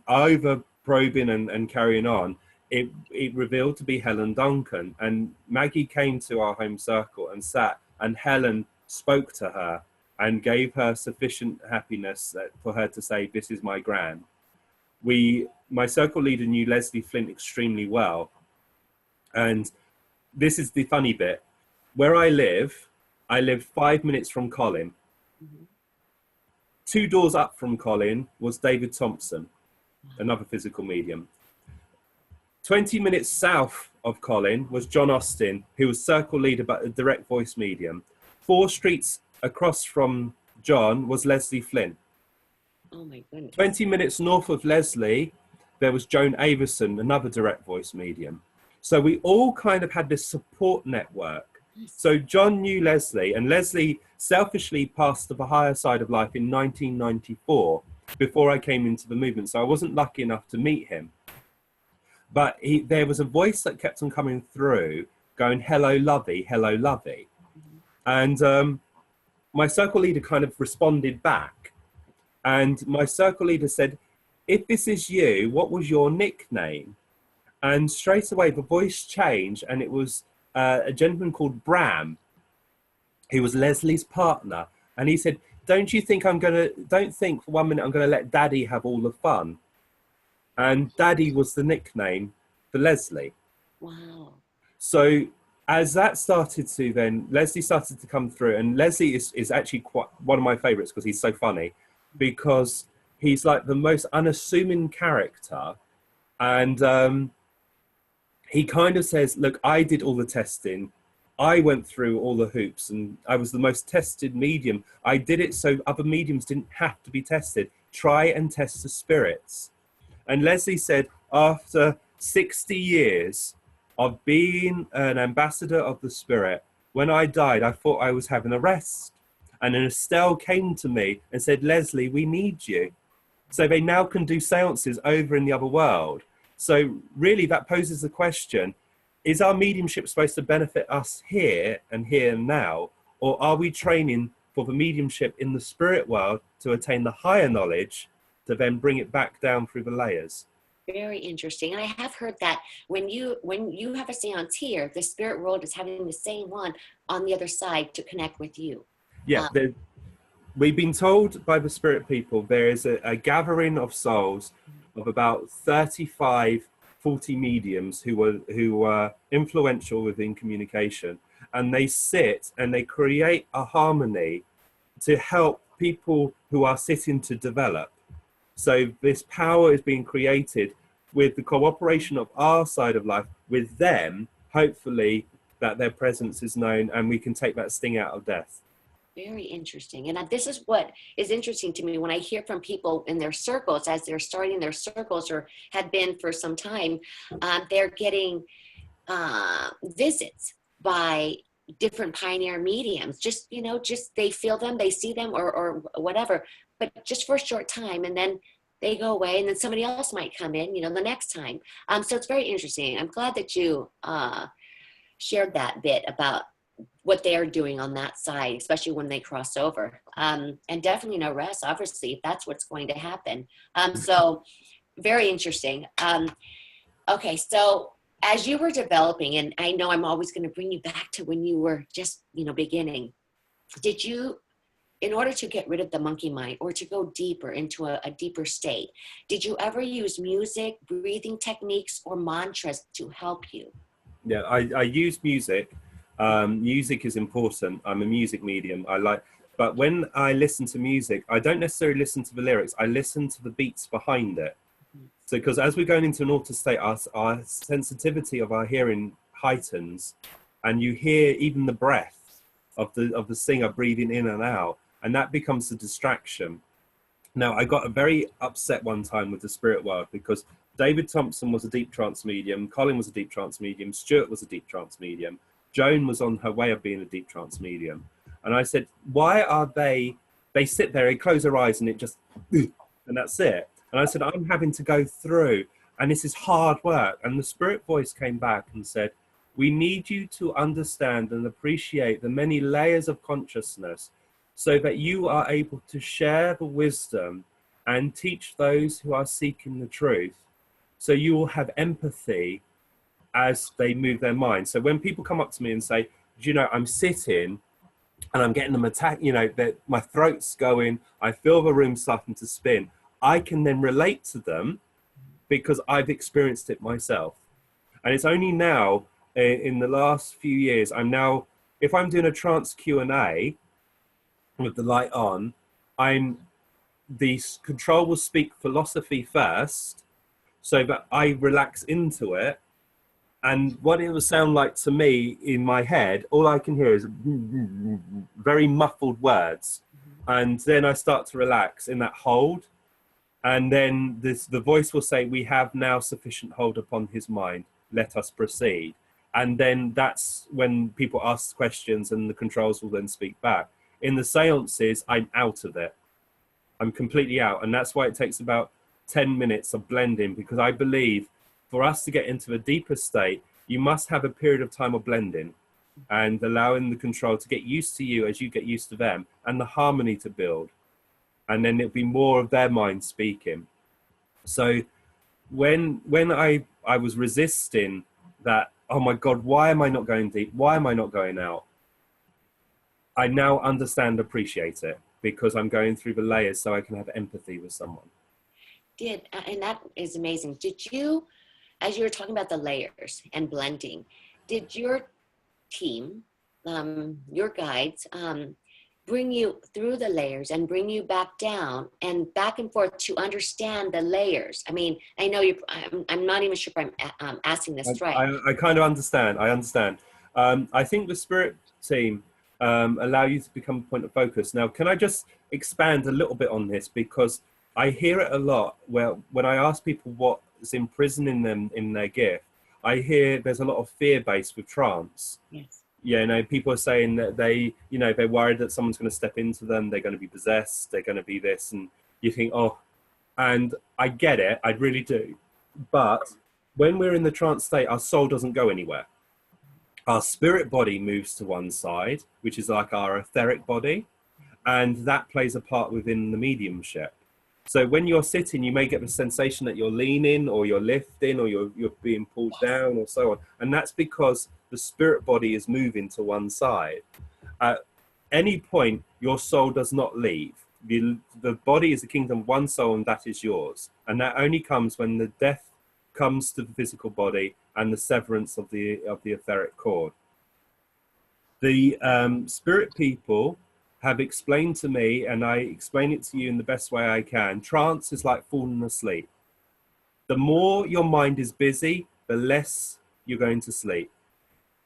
over probing and carrying on, it revealed to be Helen Duncan. And Maggie came to our home circle and sat, and Helen spoke to her and gave her sufficient happiness for her to say, "This is my gran." My circle leader knew Leslie Flint extremely well. And this is the funny bit. Where I live 5 minutes from Colin. Mm-hmm. 2 doors up from Colin was David Thompson, another physical medium. 20 minutes south of Colin was John Austin, who was circle leader but a direct voice medium. 4 streets across from John was Leslie Flint. Oh my goodness. 20 minutes north of Leslie, there was Joan Averson, another direct voice medium. So we all kind of had this support network. So John knew Leslie, and Leslie selfishly passed to the higher side of life in 1994 before I came into the movement. So I wasn't lucky enough to meet him. But there was a voice that kept on coming through going, "Hello, Lovey, hello, Lovey." And my circle leader kind of responded back. And my circle leader said, "If this is you, what was your nickname?" And straight away the voice changed, and it was a gentleman called Bram, who was Leslie's partner. And he said, don't think for 1 minute I'm going to let Daddy have all the fun. And Daddy was the nickname for Leslie. Wow. So as that started to then, Leslie started to come through, and Leslie is actually quite one of my favorites because he's so funny, because he's like the most unassuming character. And he kind of says, look, I did all the testing. I went through all the hoops, and I was the most tested medium. I did it so other mediums didn't have to be tested. Try and test the spirits. And Leslie said, after 60 years of being an ambassador of the spirit, when I died, I thought I was having a rest. And then Estelle came to me and said, Leslie, we need you. So they now can do seances over in the other world. So really that poses the question, is our mediumship supposed to benefit us here and now? Or are we training for the mediumship in the spirit world to attain the higher knowledge to then bring it back down through the layers? Very interesting. And I have heard that when you have a seance here, the spirit world is having the same one on the other side to connect with you. Yeah, we've been told by the spirit people there is a gathering of souls of about 35, 40 mediums who were influential within communication, and they sit and they create a harmony to help people who are sitting to develop. So this power is being created with the cooperation of our side of life with them, hopefully that their presence is known and we can take that sting out of death. Very interesting. And this is what is interesting to me when I hear from people in their circles, as they're starting their circles or have been for some time, they're getting visits by different pioneer mediums. Just they feel them, they see them or whatever, but just for a short time. And then they go away and then somebody else might come in, the next time. So it's very interesting. I'm glad that you shared that bit about what they are doing on that side, especially when they cross over. And definitely no rest, obviously, if that's what's going to happen. So very interesting. Okay, so as you were developing, and I know I'm always going to bring you back to when you were just, beginning, did you, in order to get rid of the monkey mind or to go deeper into a deeper state, did you ever use music, breathing techniques, or mantras to help you? Yeah, I use music. Music is important. I'm a music medium. But when I listen to music, I don't necessarily listen to the lyrics. I listen to the beats behind it. So, because as we're going into an altered state, our sensitivity of our hearing heightens, and you hear even the breath of the singer breathing in and out, and that becomes a distraction. Now, I got very upset one time with the spirit world because David Thompson was a deep trance medium, Colin was a deep trance medium, Stuart was a deep trance medium, Joan was on her way of being a deep trance medium. And I said, why are they sit there, they close their eyes and it just, and that's it. And I said, I'm having to go through, and this is hard work. And the spirit voice came back and said, we need you to understand and appreciate the many layers of consciousness so that you are able to share the wisdom and teach those who are seeking the truth. So you will have empathy as they move their mind. So when people come up to me and say, do you know, I'm sitting and I'm getting them attacked, you know, that my throat's going, I feel the room starting to spin, I can then relate to them because I've experienced it myself. And it's only now, in the last few years, if I'm doing a trance Q&A with the light on, the control will speak philosophy first so that I relax into it. And what it will sound like to me in my head, all I can hear is very muffled words. And then I start to relax in that hold. And then the voice will say, we have now sufficient hold upon his mind. Let us proceed. And then that's when people ask questions and the controls will then speak back. In the seances, I'm out of it. I'm completely out. And that's why it takes about 10 minutes of blending, because I believe for us to get into a deeper state, you must have a period of time of blending and allowing the control to get used to you as you get used to them, and the harmony to build. And then it'll be more of their mind speaking. So when I was resisting that, oh my God, why am I not going deep? Why am I not going out? I now understand, appreciate it, because I'm going through the layers so I can have empathy with someone. And that is amazing. Did you, as you were talking about the layers and blending, did your team, your guides, bring you through the layers and bring you back down and back and forth to understand the layers? I mean, I know I'm not even sure if I'm asking this right. I kind of understand. I understand. I think the spirit team allow you to become a point of focus. Now, can I just expand a little bit on this? Because I hear it a lot where when I ask people what is imprisoning them in their gift, I hear there's a lot of fear based with trance. Yes. Yeah, you know, people are saying that they're worried that someone's going to step into them, they're going to be possessed, they're going to be this, and you think, oh, and I get it, I really do. But when we're in the trance state, our soul doesn't go anywhere. Our spirit body moves to one side, which is like our etheric body, and that plays a part within the mediumship. So when you're sitting, you may get the sensation that you're leaning or you're lifting or you're being pulled down or so on. And that's because the spirit body is moving to one side. At any point, your soul does not leave. The body is the kingdom of one soul, and that is yours. And that only comes when the death comes to the physical body and the severance of the etheric cord. The spirit people have explained to me, and I explain it to you in the best way I can, trance is like falling asleep. The more your mind is busy, the less you're going to sleep.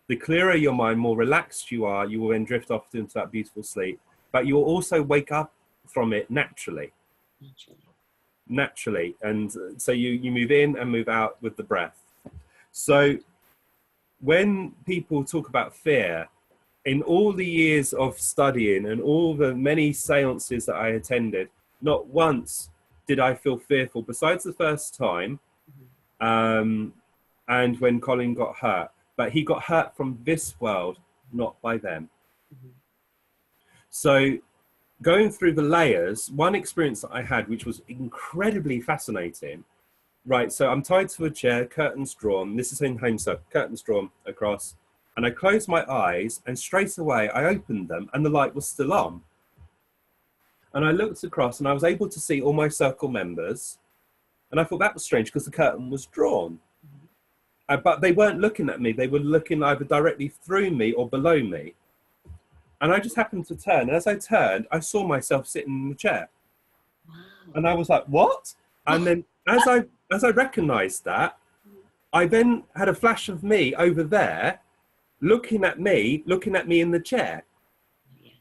The clearer your mind, more relaxed you are, you will then drift off into that beautiful sleep. But you will also wake up from it naturally. And so you move in and move out with the breath. So when people talk about fear, in all the years of studying and all the many seances that I attended, not once did I feel fearful, besides the first time, and when Colin got hurt. But he got hurt from this world, not by them. So going through the layers, one experience that I had, which was incredibly fascinating, right? So I'm tied to a chair, curtains drawn. This is in home circle, curtains drawn across. And I closed my eyes, and straight away I opened them and the light was still on. And I looked across and I was able to see all my circle members. And I thought that was strange because the curtain was drawn. but they weren't looking at me. They were looking either directly through me or below me. And I just happened to turn. And as I turned, I saw myself sitting in the chair. Wow. And I was like, what? And then as I recognized that, I then had a flash of me over there, looking at me in the chair. Yeah.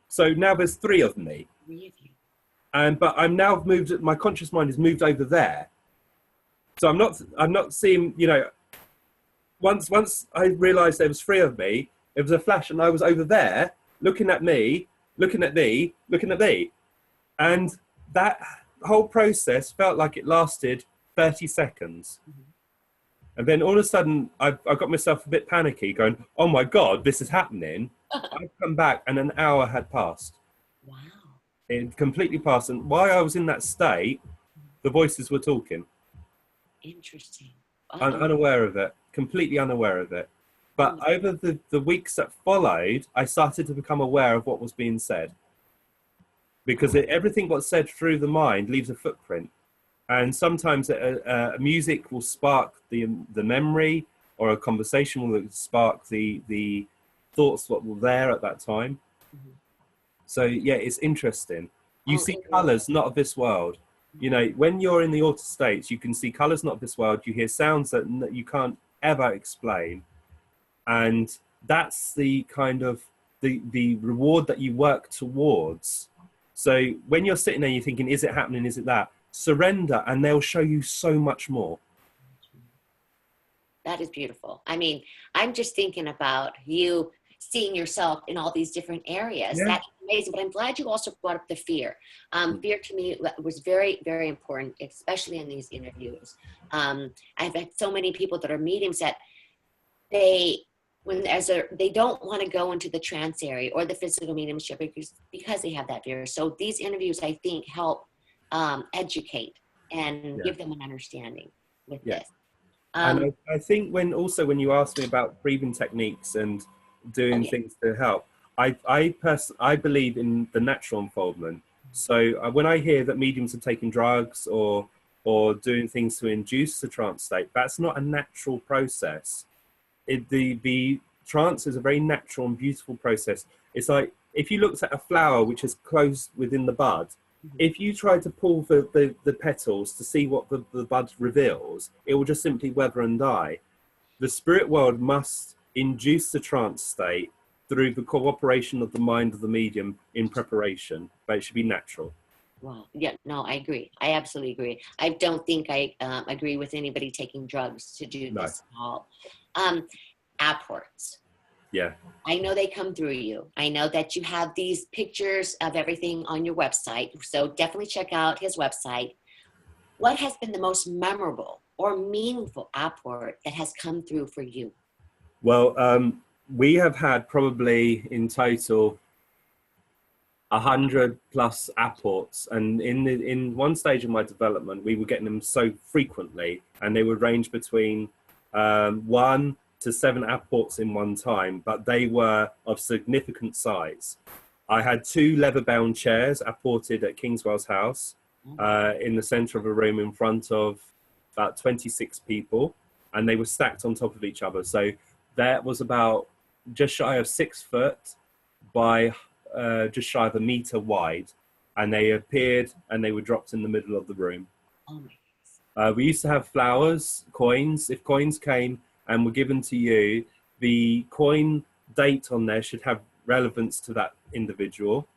So now there's 3 of me. 3 of you. But I'm now moved, my conscious mind has moved over there. So I'm not seeing, you know, once I realized there was 3 of me, it was a flash and I was over there, looking at me. And that whole process felt like it lasted 30 seconds. Mm-hmm. And then all of a sudden, I got myself a bit panicky, going, oh my God, this is happening. I'd come back and an hour had passed. Wow. It completely passed. And while I was in that state, the voices were talking. Interesting. Unaware of it, completely unaware of it. But over the weeks that followed, I started to become aware of what was being said. Because everything what's said through the mind leaves a footprint. And sometimes music will spark the memory, or a conversation will spark the thoughts that were there at that time. Mm-hmm. So yeah, it's interesting. You see colours not of this world. You know, when you're in the altered states, you can see colours not of this world. You hear sounds that you can't ever explain. And that's the kind of the reward that you work towards. So when you're sitting there, you're thinking, is it happening? Is it that? Surrender, and they'll show you so much more. That is beautiful. I mean, I'm just thinking about you seeing yourself in all these different areas. Yeah. That's amazing. But I'm glad you also brought up the fear. Fear to me was very, very important, especially in these interviews. I've had so many people that are mediums that they don't want to go into the trance area or the physical mediumship because they have that fear. So these interviews, I think, help educate and give them an understanding with this. And I think when you asked me about breathing techniques and doing things to help, I believe in the natural unfoldment. So when I hear that mediums are taking drugs or doing things to induce the trance state, that's not a natural process. The trance is a very natural and beautiful process. It's like if you looked at a flower which is closed within the bud, if you try to pull the petals to see what the bud reveals, it will just simply wither and die. The spirit world must induce the trance state through the cooperation of the mind of the medium in preparation, but it should be natural. Wow. Yeah, no, I agree. I absolutely agree. I don't think I agree with anybody taking drugs to do this at all. Apports. Yeah. I know they come through you. I know that you have these pictures of everything on your website. So definitely check out his website. What has been the most memorable or meaningful apport that has come through for you? Well, we have had probably in total 100 plus apports, and in one stage of my development, we were getting them so frequently, and they would range between 1 to 7 apports in one time, but they were of significant size. I had 2 leather-bound chairs apported at Kingswell's house in the center of a room in front of about 26 people, and they were stacked on top of each other. So that was about just shy of 6 foot by just shy of 1 meter wide, and they appeared and they were dropped in the middle of the room. We used to have flowers, coins. If coins came and were given to you, the coin date on there should have relevance to that individual.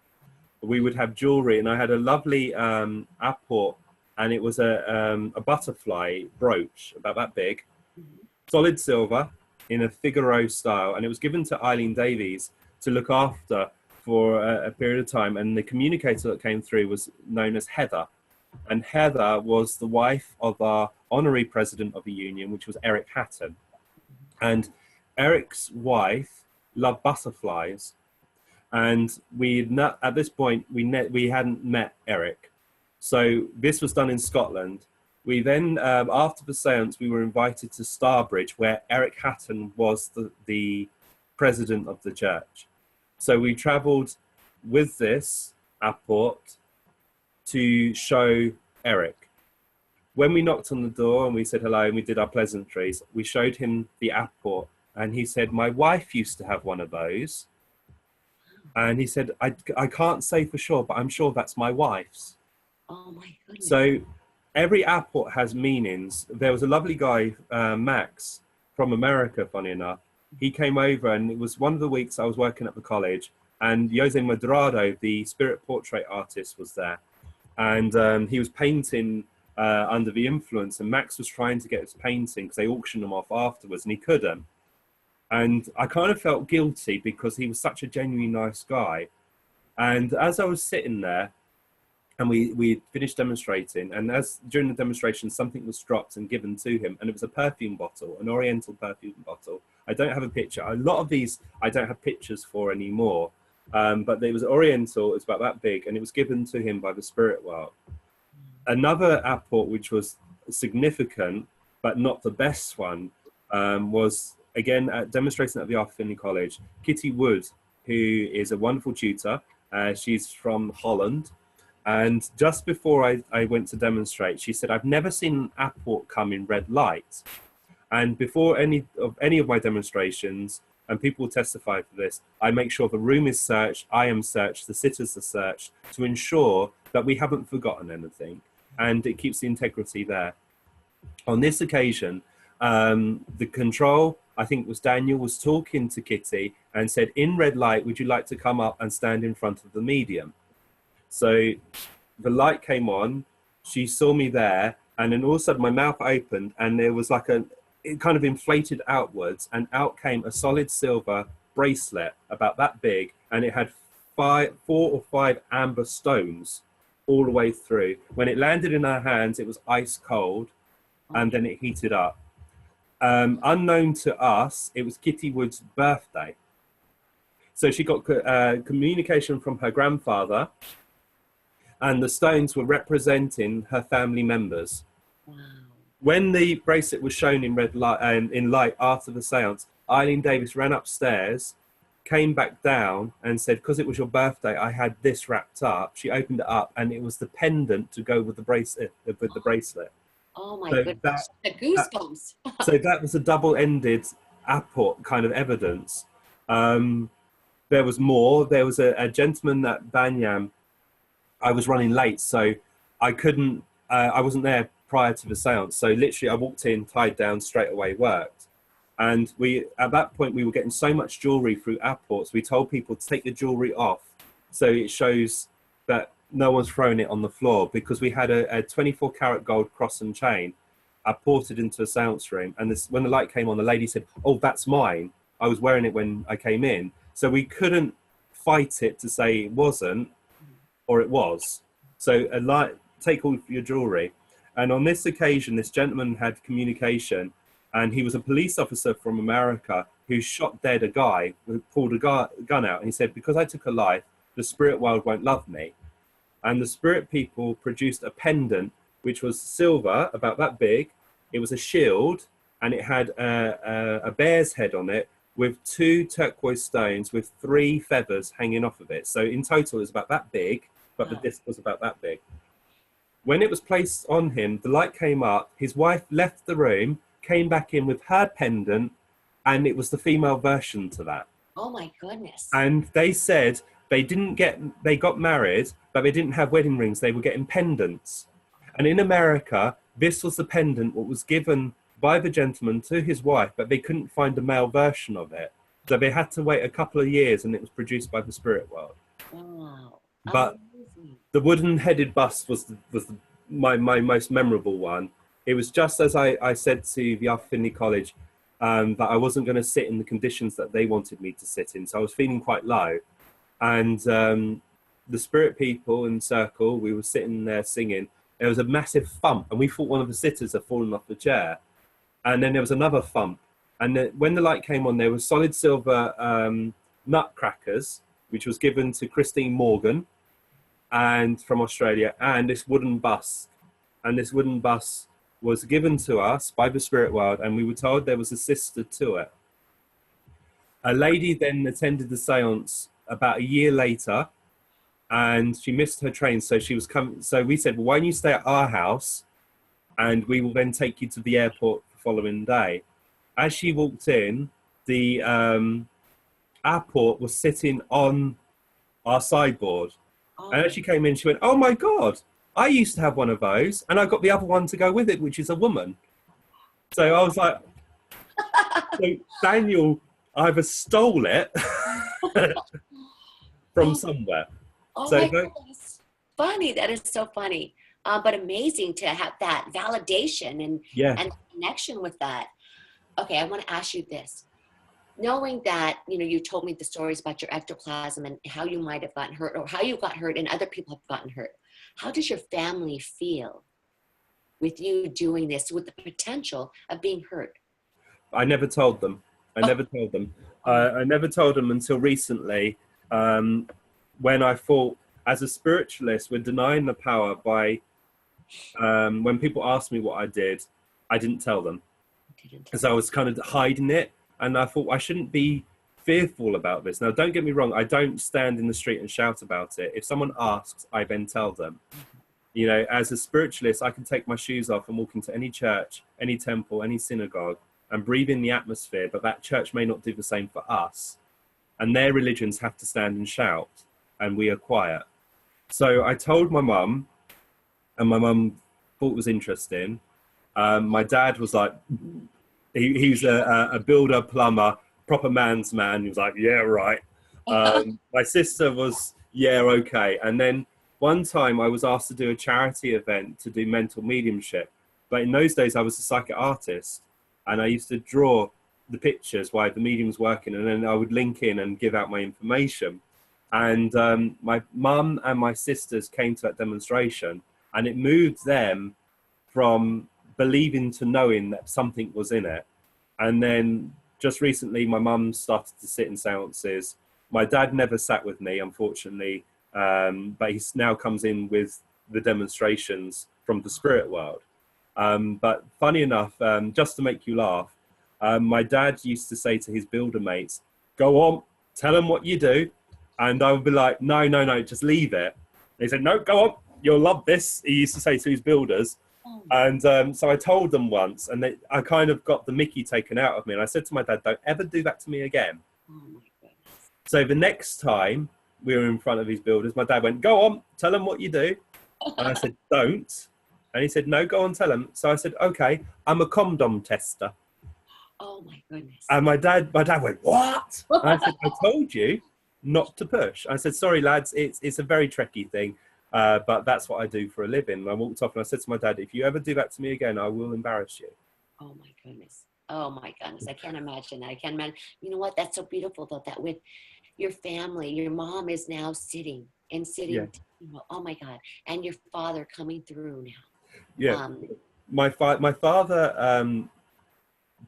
We would have jewelry, and I had a lovely apport, and it was a butterfly brooch about that big, solid silver in a Figaro style, and it was given to Eileen Davies to look after for a period of time, and the communicator that came through was known as Heather, and Heather was the wife of our honorary president of the union, which was Eric Hatton. And Eric's wife loved butterflies, and at this point we hadn't met Eric, so this was done in Scotland. We then, after the seance, we were invited to Starbridge, where Eric Hatton was the president of the church. So we travelled with this apport to show Eric. when we knocked on the door and we said hello and we did our pleasantries, we showed him the apport, and he said, my wife used to have one of those. And he said, I can't say for sure, but I'm sure that's my wife's. Oh my goodness. So every apport has meanings. There was a lovely guy, Max, from America, funny enough. He came over, and it was one of the weeks I was working at the college, and Jose Medrado, the spirit portrait artist, was there. And he was painting under the influence, and Max was trying to get his painting because they auctioned them off afterwards, and he couldn't. And I kind of felt guilty because he was such a genuinely nice guy. And as I was sitting there, and we finished demonstrating, and as during the demonstration, something was dropped and given to him, and it was a perfume bottle, an oriental perfume bottle. I don't have a picture. A lot of these I don't have pictures for anymore, but it was oriental. It was about that big, and it was given to him by the spirit world. Another apport which was significant, but not the best one, was again demonstrating at the Afterlife College. Kitty Wood, who is a wonderful tutor, she's from Holland. And just before I went to demonstrate, she said, I've never seen an apport come in red light. And before any of my demonstrations, and people will testify for this, I make sure the room is searched, I am searched, the sitters are searched, to ensure that we haven't forgotten anything. And it keeps the integrity there. On this occasion, the control, I think it was Daniel, was talking to Kitty and said, in red light, would you like to come up and stand in front of the medium? So the light came on, she saw me there, and then all of a sudden my mouth opened, and there was like it kind of inflated outwards, and out came a solid silver bracelet about that big, and it had 4 or 5 amber stones all the way through. When it landed in her hands, it was ice cold, and then it heated up. Unknown to us, it was Kitty Wood's birthday. So she got communication from her grandfather, and the stones were representing her family members. Wow. When the bracelet was shown in red light, in light after the seance, Eileen Davis ran upstairs, came back down, and said, because it was your birthday, I had this wrapped up. She opened it up, and it was the pendant to go with the bracelet. Oh my So goodness, the goosebumps. So that was a double-ended apport kind of evidence. There was more. There was a gentleman at Banyam. I was running late, so I couldn't, I wasn't there prior to the seance. So literally I walked in, tied down, straight away worked. And at that point, we were getting so much jewelry through apports. We told people to take the jewelry off, so it shows that no one's thrown it on the floor, because we had a 24 karat gold cross and chain apported into a seance room. And when the light came on, the lady said, oh, that's mine. I was wearing it when I came in. So we couldn't fight it to say it wasn't, or it was. So take all your jewelry. And on this occasion, this gentleman had communication, and he was a police officer from America who shot dead a guy who pulled a gun out. And he said, because I took a life, the spirit world won't love me. And the spirit people produced a pendant, which was silver, about that big. It was a shield, and it had a bear's head on it with 2 turquoise stones with 3 feathers hanging off of it. So in total, it was about that big, but the disc was about that big. When it was placed on him, the light came up, his wife left the room, came back in with her pendant, and it was the female version to that. Oh my goodness. And they said they got married, but they didn't have wedding rings, they were getting pendants. And in America, this was the pendant what was given by the gentleman to his wife, but they couldn't find a male version of it. So they had to wait a couple of years, and it was produced by the spirit world. Wow. But the wooden-headed bust was my most memorable one. It was just as I said to the Afterlife College that I wasn't going to sit in the conditions that they wanted me to sit in. So I was feeling quite low. And the spirit people in circle, we were sitting there singing. There was a massive thump, and we thought one of the sitters had fallen off the chair. And then there was another thump. And then when the light came on, there was solid silver nutcrackers, which was given to Christine Morgan and from Australia, and this wooden bus. And this wooden bus was given to us by the spirit world, and we were told there was a sister to it. A lady then attended the seance about a year later, and she missed her train, so she was coming. So we said, well, why don't you stay at our house, and we will then take you to the airport the following day. As she walked in, the airport was sitting on our sideboard. Oh. And as she came in, she went, "Oh my God, I used to have one of those, and I got the other one to go with it, which is a woman." So I was like, so Daniel either stole it from somewhere. Oh So my goodness. Funny. That is so funny. But amazing to have that validation and connection with that. Okay, I want to ask you this. Knowing that, you know, you told me the stories about your ectoplasm and how you might have gotten hurt or how you got hurt and other people have gotten hurt. How does your family feel with you doing this, with the potential of being hurt? I never told them. I never told them. I never told them until recently, when I thought, as a spiritualist, we're denying the power by, when people asked me what I didn't tell them. Because I was kind of hiding it. And I thought I shouldn't be fearful about this. Now, don't get me wrong. I don't stand in the street and shout about it. If someone asks, I then tell them. You know, as a spiritualist, I can take my shoes off and walk into any church, any temple, any synagogue and breathe in the atmosphere. But that church may not do the same for us. And their religions have to stand and shout. And we are quiet. So I told my mum, and my mum thought it was interesting. My dad was like... He's a builder, plumber, proper man's man. He was like, yeah, right. My sister was, yeah, okay. And then one time I was asked to do a charity event to do mental mediumship. But in those days, I was a psychic artist. And I used to draw the pictures while the medium was working. And then I would link in and give out my information. And my mum and my sisters came to that demonstration. And it moved them from believing to knowing that something was in it. And then just recently my mum started to sit in seances. My dad never sat with me, unfortunately, but he now comes in with the demonstrations from the spirit world. But funny enough, just to make you laugh, my dad used to say to his builder mates, "Go on, tell them what you do." And I would be like, no, just leave it. They said, "No, go on, you'll love this," he used to say to his builders. And so I told them once, and I kind of got the mickey taken out of me. And I said to my dad, "Don't ever do that to me again." Oh my goodness. So the next time we were in front of his builders, my dad went, "Go on, tell them what you do." And I said, "Don't." And he said, "No, go on, tell them." So I said, "Okay, I'm a condom tester." Oh my goodness. And my dad went, "What?" And I said, "I told you not to push." I said, "Sorry, lads, it's a very tricky thing. But that's what I do for a living." And I walked off and I said to my dad, "If you ever do that to me again, I will embarrass you." Oh my goodness. Oh my goodness. I can't imagine that. I can't imagine. You know what? That's so beautiful though, that with your family, your mom is now sitting. Yeah. Oh my God. And your father coming through now. Yeah. My father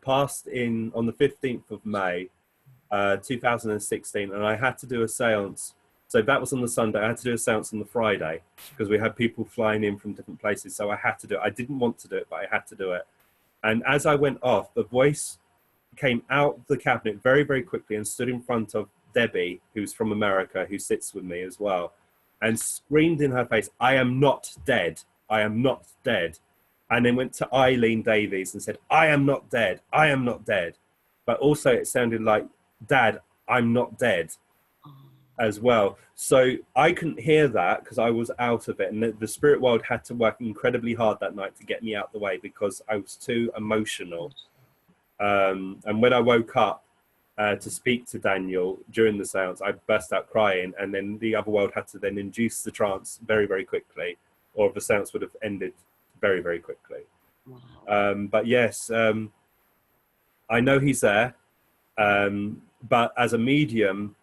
passed on the 15th of May, 2016, and I had to do a seance. So that was on the Sunday. I had to do a seance on the Friday because we had people flying in from different places. So I had to do it. I didn't want to do it, but I had to do it. And as I went off, the voice came out of the cabinet very, very quickly and stood in front of Debbie, who's from America, who sits with me as well, and screamed in her face, "I am not dead. I am not dead." And then went to Eileen Davies and said, "I am not dead. I am not dead." But also it sounded like, "Dad, I'm not dead," as well. So I couldn't hear that because I was out of it, and the spirit world had to work incredibly hard that night to get me out the way because I was too emotional. And when I woke up to speak to Daniel during the seance, I burst out crying, and then the other world had to then induce the trance very, very quickly, or the seance would have ended very, very quickly. Wow. But yes, I know he's there, but as a medium,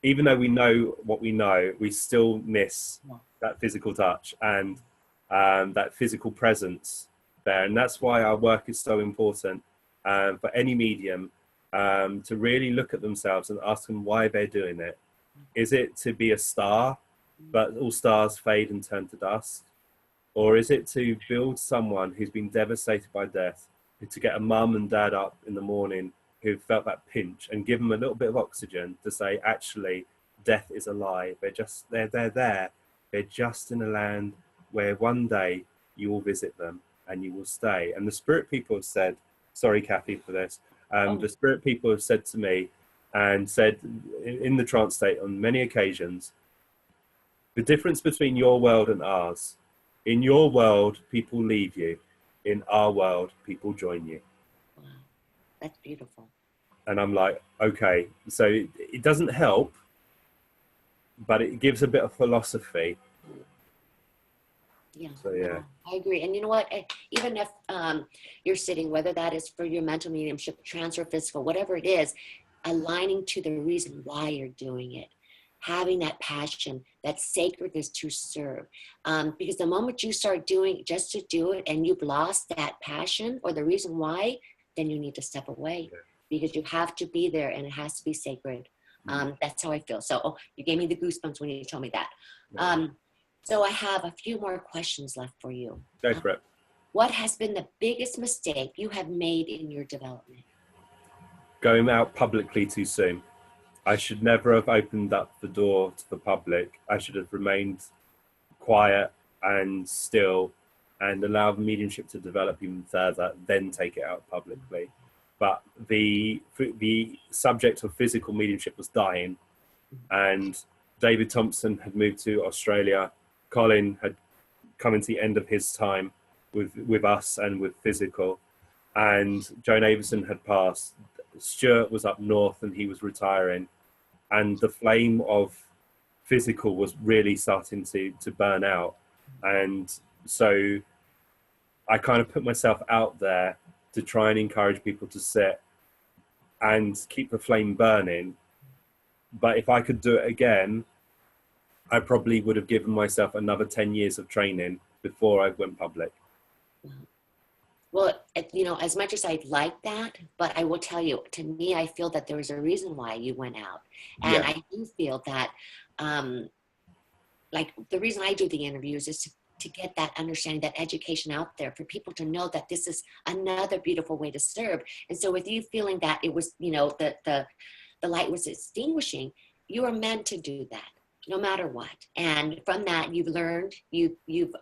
even though we know what we know, we still miss that physical touch and that physical presence there. And that's why our work is so important for any medium to really look at themselves and ask them why they're doing it. Is it to be a star, but all stars fade and turn to dust? Or is it to build someone who's been devastated by death, to get a mum and dad up in the morning who felt that pinch and give them a little bit of oxygen to say, actually, death is a lie. They're there. They're just in a land where one day you will visit them and you will stay. And the spirit people have said, sorry, Kathy, for this. The spirit people have said to me and said in the trance state on many occasions, the difference between your world and ours, in your world, people leave you. In our world, people join you. Wow, that's beautiful. And I'm like, okay, so it doesn't help, but it gives a bit of philosophy. Yeah. So, yeah. I agree. And you know what? Even if you're sitting, whether that is for your mental mediumship, trance or physical, whatever it is, aligning to the reason why you're doing it, having that passion, that sacredness to serve. Because the moment you start doing just to do it and you've lost that passion or the reason why, then you need to step away because you have to be there and it has to be sacred. That's how I feel. So you gave me the goosebumps when you told me that. So I have a few more questions left for you. Go for it. What has been the biggest mistake you have made in your development? Going out publicly too soon. I should never have opened up the door to the public. I should have remained quiet and still and allowed mediumship to develop even further, then take it out publicly. But the subject of physical mediumship was dying, and David Thompson had moved to Australia. Colin had come into the end of his time with us and with physical, and Joan Avison had passed. Stuart was up north and he was retiring, and the flame of physical was really starting to burn out. And so I kind of put myself out there to try and encourage people to sit and keep the flame burning. But if I could do it again, I probably would have given myself another 10 years of training before I went public. Well, you know, as much as I'd like that, but I will tell you, to me, I feel that there was a reason why you went out. And I do feel that, like, the reason I do the interviews is to get that understanding, that education out there for people to know that this is another beautiful way to serve. And so with you feeling that it was, you know, the light was extinguishing, you were meant to do that no matter what. And from that, you've learned, you've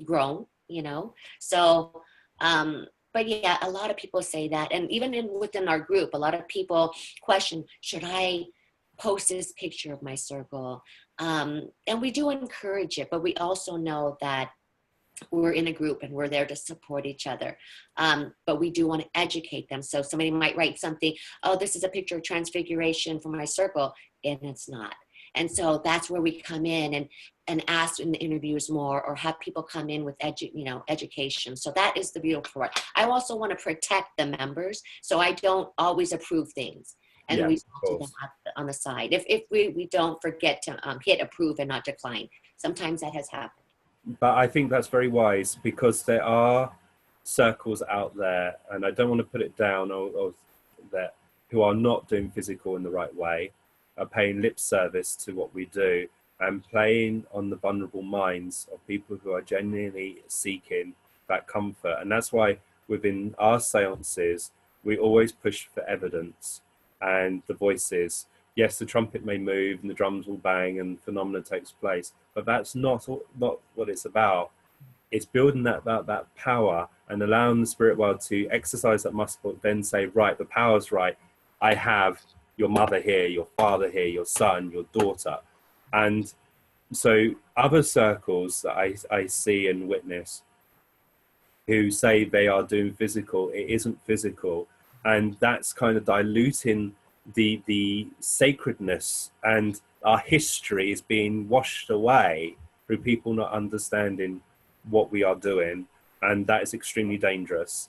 grown, you know, so, but yeah, a lot of people say that. And even within our group, a lot of people question, should I post this picture of my circle? And we do encourage it, but we also know that we're in a group and we're there to support each other. But we do want to educate them. So somebody might write something, oh, this is a picture of transfiguration from my circle, and it's not. And so that's where we come in and ask in the interviews more, or have people come in with education. So that is the beautiful part. I also want to protect the members, so I don't always approve things. And we do them on the side. If we don't forget to hit approve and not decline. Sometimes that has happened. But I think that's very wise, because there are circles out there, and I don't want to put it down, or that who are not doing physical in the right way, are paying lip service to what we do and playing on the vulnerable minds of people who are genuinely seeking that comfort. And that's why within our seances, we always push for evidence and the voices. Yes, the trumpet may move and the drums will bang and phenomena takes place, but that's not what it's about. It's building that power and allowing the spirit world to exercise that muscle, then say, right, the power's right. I have your mother here, your father here, your son, your daughter. And so other circles that I see and witness who say they are doing physical, it isn't physical. And that's kind of diluting the sacredness, and our history is being washed away through people not understanding what we are doing. And that is extremely dangerous,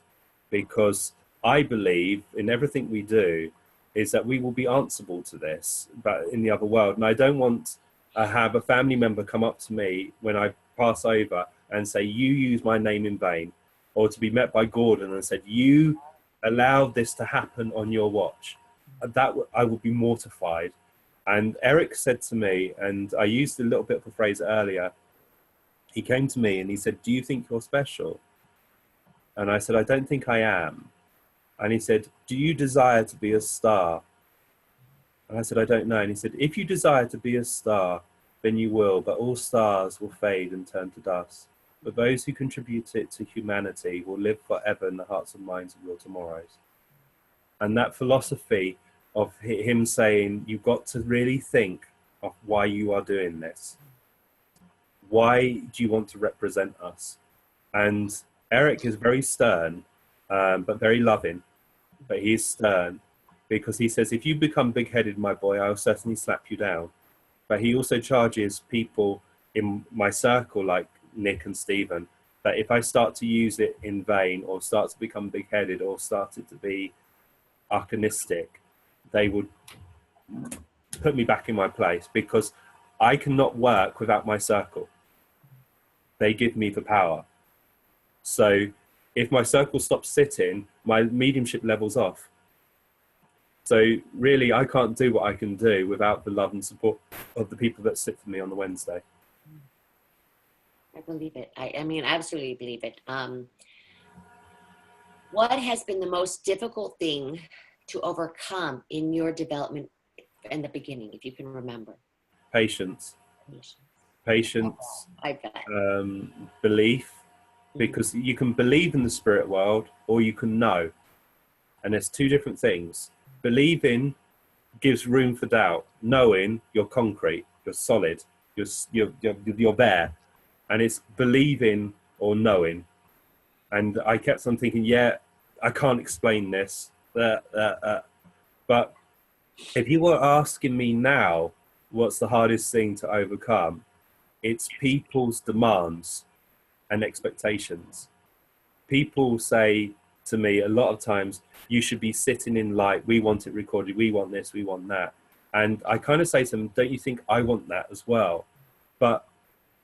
because I believe in everything we do is that we will be answerable to this, but in the other world. And I don't want to have a family member come up to me when I pass over and say, you use my name in vain, or to be met by Gordon and said, you allowed this to happen on your watch. That I would be mortified. And Eric said to me, and I used a little bit of a phrase earlier, he came to me and he said, do you think you're special? And I said, I don't think I am. And he said, do you desire to be a star? And I said, I don't know. And he said, if you desire to be a star, then you will, but all stars will fade and turn to dust. but those who contribute it to humanity will live forever in the hearts and minds of your tomorrows. And that philosophy of him saying, you've got to really think of why you are doing this. Why do you want to represent us? And Eric is very stern, but very loving. But he's stern because he says, if you become big-headed, my boy, I'll certainly slap you down. But he also charges people in my circle, like Nick and Stephen, that if I start to use it in vain or start to become big-headed or started to be arcanistic, they would put me back in my place, because I cannot work without my circle. They give me the power. So if my circle stops sitting, my mediumship level's off. So really, I can't do what I can do without the love and support of the people that sit for me on the Wednesday. I believe it. I mean, absolutely believe it. What has been the most difficult thing to overcome in your development in the beginning, if you can remember? Patience. Patience. I bet. Belief, because you can believe in the spirit world or you can know. And there's two different things. Believing gives room for doubt. Knowing, you're concrete, you're solid, you're there. And it's believing or knowing. And I kept on thinking, yeah, I can't explain this. But if you were asking me now, what's the hardest thing to overcome? It's people's demands and expectations. People say to me a lot of times, you should be sitting in light, we want it recorded, we want this, we want that. And I kind of say to them, don't you think I want that as well? But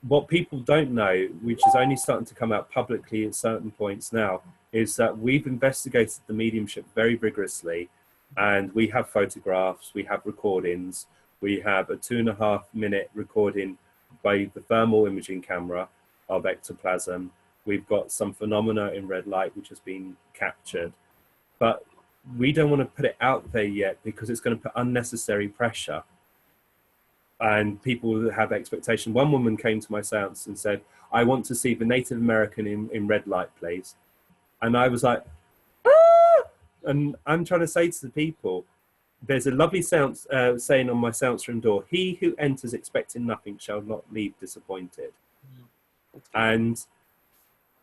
what people don't know, which is only starting to come out publicly at certain points now, is that we've investigated the mediumship very rigorously, and we have photographs, we have recordings, we have a 2.5 minute recording by the thermal imaging camera of ectoplasm. We've got some phenomena in red light which has been captured, but we don't want to put it out there yet because it's going to put unnecessary pressure and people will have expectation. One woman came to my seance and said, I want to see the Native American in red light, please. And I was like, ah! And I'm trying to say to the people, there's a lovely seance saying on my seance room door, he who enters expecting nothing shall not leave disappointed. And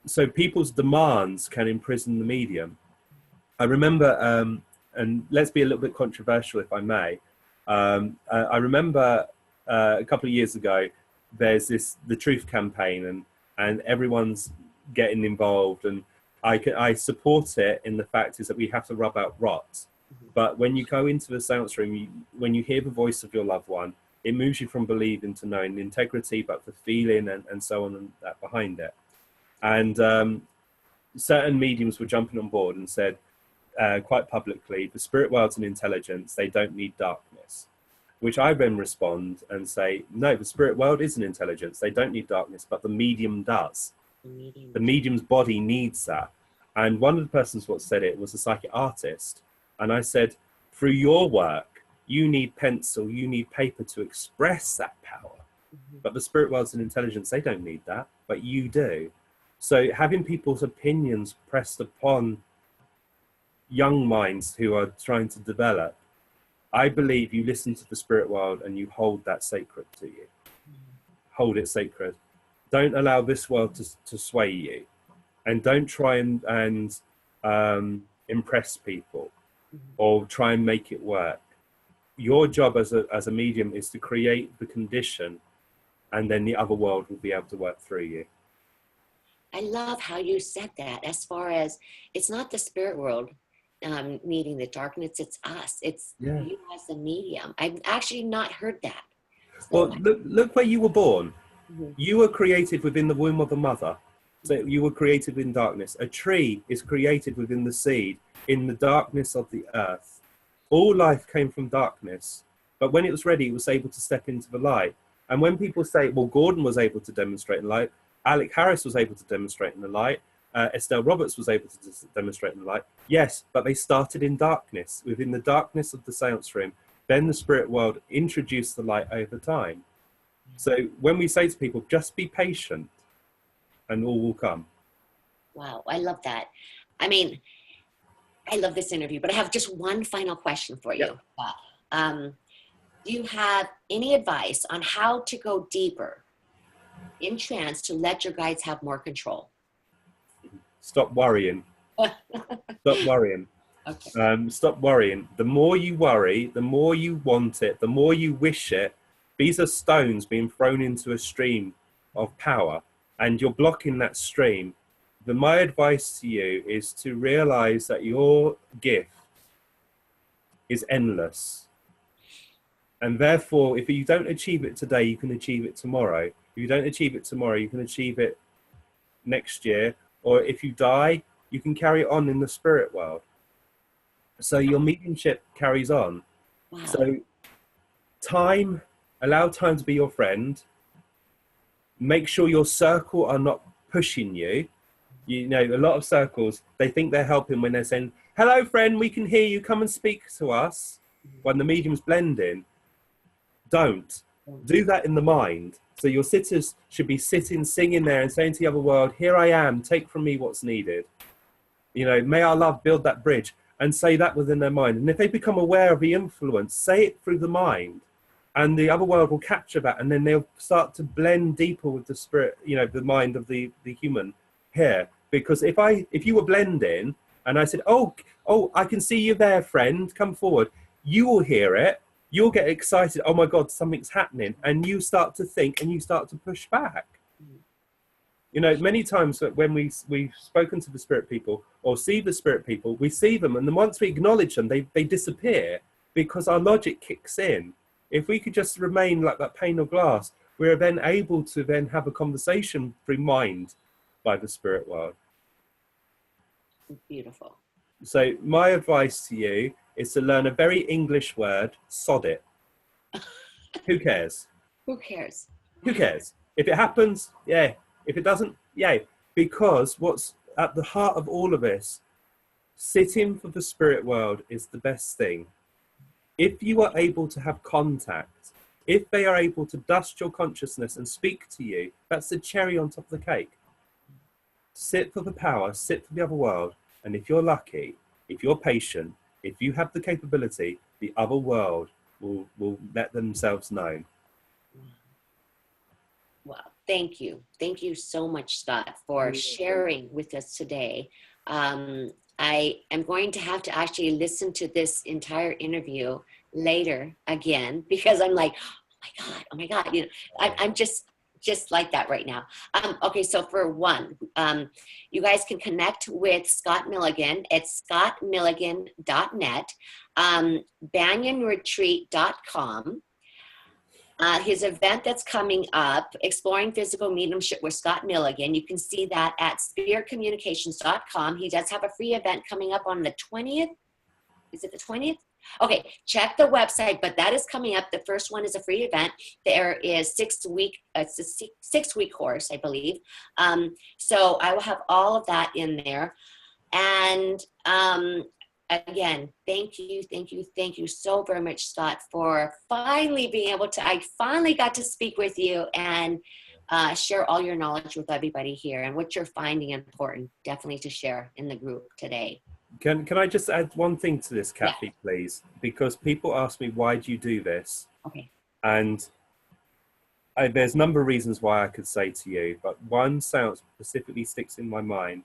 so people's demands can imprison the medium. I remember, and let's be a little bit controversial if I may, I remember a couple of years ago, there's the Truth campaign and everyone's getting involved, and I support it in the fact is that we have to rub out rot. But when you go into the seance room, when you hear the voice of your loved one, it moves you from believing to knowing the integrity, but the feeling and so on and that behind it. And certain mediums were jumping on board and said quite publicly, the spirit world's an intelligence, they don't need darkness. Which I then respond and say, no, the spirit world is an intelligence, they don't need darkness, but the medium does. The medium's body needs that. And one of the persons what said it was a psychic artist. And I said, through your work, you need pencil, you need paper to express that power. But the spirit world's an intelligence, they don't need that, but you do. So having people's opinions pressed upon young minds who are trying to develop, I believe you listen to the spirit world and you hold that sacred to you. Hold it sacred. Don't allow this world to sway you. And don't try and impress people or try and make it work. Your job as a medium is to create the condition, and then the other world will be able to work through you. I love how you said that, as far as it's not the spirit world needing the darkness, it's us. It's you as a medium. I've actually not heard that. So well, look where you were born. You were created within the womb of the mother. So you were created in darkness. A tree is created within the seed, in the darkness of the earth. All life came from darkness. But when it was ready, it was able to step into the light. And when people say, well, Gordon was able to demonstrate in light, Alec Harris was able to demonstrate in the light, Estelle Roberts was able to demonstrate in the light. Yes, but they started in darkness, within the darkness of the seance room. Then the spirit world introduced the light over time. So when we say to people, just be patient, and all will come. Wow, I love that. I mean, I love this interview, but I have just one final question for you. Yeah. Do you have any advice on how to go deeper in trance to let your guides have more control? Stop worrying. Stop worrying. Okay. Stop worrying. The more you worry, the more you want it, the more you wish it. These are stones being thrown into a stream of power, and you're blocking that stream. My advice to you is to realize that your gift is endless. And therefore, if you don't achieve it today, you can achieve it tomorrow. If you don't achieve it tomorrow, you can achieve it next year. Or if you die, you can carry it on in the spirit world. So your mediumship carries on. Wow. So allow time to be your friend. Make sure your circle are not pushing you. You know, a lot of circles, they think they're helping when they're saying, hello, friend, we can hear you, come and speak to us. When the medium's blending, don't. Do that in the mind. So your sitters should be sitting, singing there and saying to the other world, here I am, take from me what's needed. You know, may our love build that bridge, and say that within their mind. And if they become aware of the influence, say it through the mind. And the other world will capture that, and then they'll start to blend deeper with the spirit, you know, the mind of the human here. Because if you were blending and I said, oh, I can see you there, friend, come forward, you will hear it, you'll get excited, oh my God, something's happening, and you start to think and you start to push back. You know, many times when we've spoken to the spirit people or see the spirit people, we see them, and then once we acknowledge them, they disappear because our logic kicks in. If we could just remain like that pane of glass, we're then able to then have a conversation through mind by the spirit world. Beautiful. So my advice to you is to learn a very English word, sod it. Who cares? Who cares? Who cares? If it happens, yeah. If it doesn't, yay. Because what's at the heart of all of this, sitting for the spirit world is the best thing. If you are able to have contact, if they are able to dust your consciousness and speak to you, that's the cherry on top of the cake. Sit for the power, sit for the other world, and if you're lucky, if you're patient, if you have the capability, the other world will let themselves know. Wow. Thank you. Thank you so much, Scott, for sharing with us today. I am going to have to actually listen to this entire interview later again, because I'm like, oh my God, you know, I'm just like that right now. Okay, so for one, you guys can connect with Scott Milligan at scottmilligan.net, banyanretreat.com. His event that's coming up, Exploring Physical Mediumship with Scott Milligan. You can see that at spiritcommunications.com. He does have a free event coming up on the 20th. Is it the 20th? Okay, check the website, but that is coming up. The first one is a free event. There is it's a six-week course, I believe. So I will have all of that in there. And again, thank you so very much, Scott, for finally being able to, I finally got to speak with you and share all your knowledge with everybody here and what you're finding important, definitely to share in the group today. Can I just add one thing to this, Kathy, please? Because people ask me, why do you do this? Okay. And there's a number of reasons why I could say to you, but one sound specifically sticks in my mind.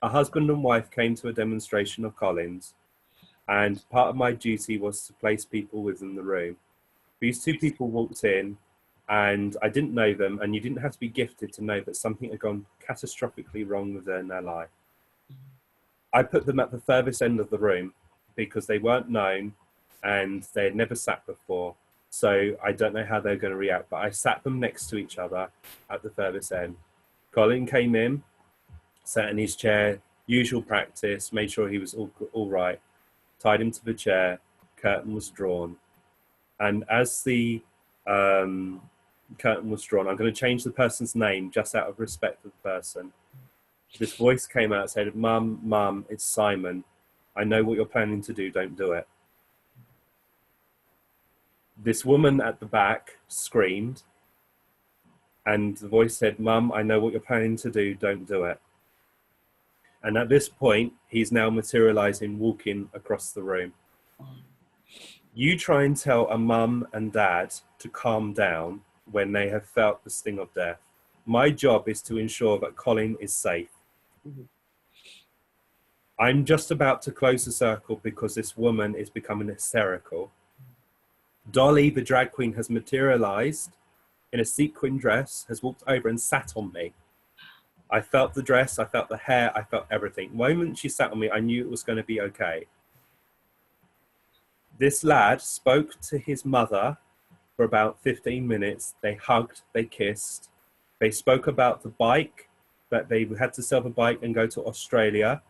A husband and wife came to a demonstration of Collins, and part of my duty was to place people within the room. These two people walked in, and I didn't know them, and you didn't have to be gifted to know that something had gone catastrophically wrong within their life. I put them at the furthest end of the room because they weren't known and they had never sat before. So I don't know how they're going to react, but I sat them next to each other at the furthest end. Colin came in, sat in his chair, usual practice, made sure he was all right, tied him to the chair, curtain was drawn. And as the curtain was drawn, I'm going to change the person's name just out of respect for the person. This voice came out and said, Mum, it's Simon. I know what you're planning to do, don't do it. This woman at the back screamed. And the voice said, Mum, I know what you're planning to do, don't do it. And at this point, he's now materializing, walking across the room. You try and tell a mum and dad to calm down when they have felt the sting of death. My job is to ensure that Colin is safe. Mm-hmm. I'm just about to close the circle because this woman is becoming hysterical. Dolly, the drag queen, has materialized in a sequin dress, has walked over and sat on me. I felt the dress, I felt the hair, I felt everything. The moment she sat on me, I knew it was going to be okay. This lad spoke to his mother for about 15 minutes. They hugged, they kissed. They spoke about the bike, that they had to sell the bike and go to Australia.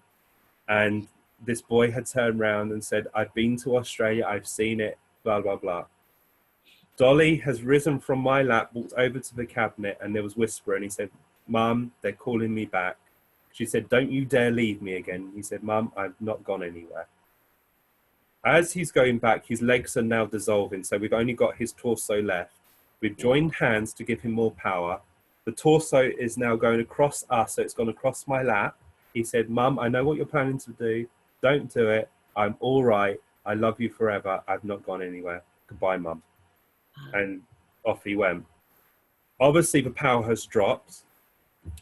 And this boy had turned around and said, I've been to Australia, I've seen it, blah, blah, blah. Dolly has risen from my lap, walked over to the cabinet, and there was whisper, and he said, Mum, they're calling me back. She said, don't you dare leave me again. He said, Mum, I've not gone anywhere. As he's going back, his legs are now dissolving, so we've only got his torso left. We've joined hands to give him more power. The torso is now going across us, so it's gone across my lap. He said, Mum, I know what you're planning to do. Don't do it. I'm all right. I love you forever. I've not gone anywhere. Goodbye, Mum. And off he went. Obviously, the power has dropped.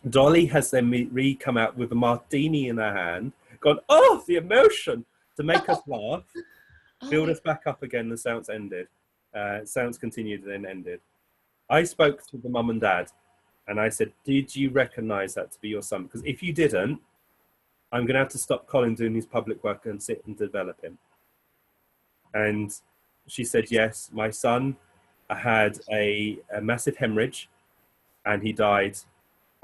Dolly has then come out with a martini in her hand, gone, oh, the emotion, to make us laugh, build us back up again. The sounds ended. Sounds continued and then ended. I spoke to the mum and dad, and I said, did you recognise that to be your son? Because if you didn't, I'm going to have to stop Colin doing his public work and sit and develop him. And she said, yes, my son had a massive hemorrhage, and he died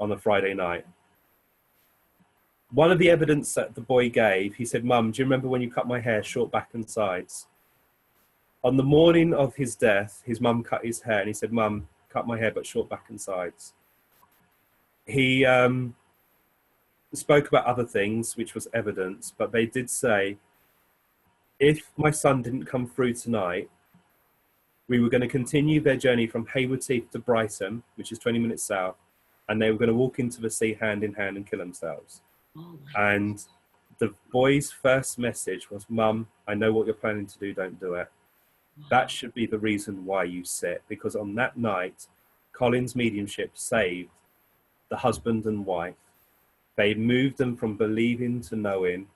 on a Friday night. One of the evidence that the boy gave, he said, Mum, do you remember when you cut my hair short back and sides? On the morning of his death, his mum cut his hair, and he said, Mum, cut my hair but short back and sides. He spoke about other things, which was evidence, but they did say, if my son didn't come through tonight, we were going to continue their journey from Hayward Heath to Brighton, which is 20 minutes south, and they were going to walk into the sea hand in hand and kill themselves. Oh, and the boy's first message was, Mum, I know what you're planning to do, don't do it. Wow. That should be the reason why you sit, because on that night, Colin's mediumship saved the husband and wife. They moved them from believing to knowing.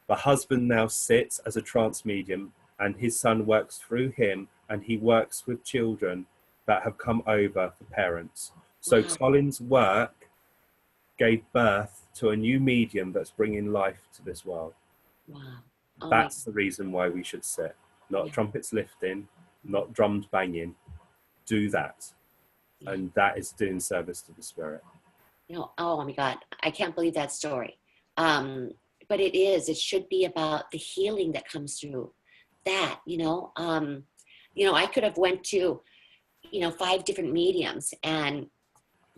The husband now sits as a trance medium, and his son works through him, and he works with children that have come over for parents. So wow. Colin's work gave birth to a new medium that's bringing life to this world. Wow. Oh, that's the reason why we should sit. Not trumpets lifting, not drums banging. Do that. Yeah. And that is doing service to the spirit. You know, oh my God, I can't believe that story. But it should be about the healing that comes through that, I could have went to, 5 different mediums, and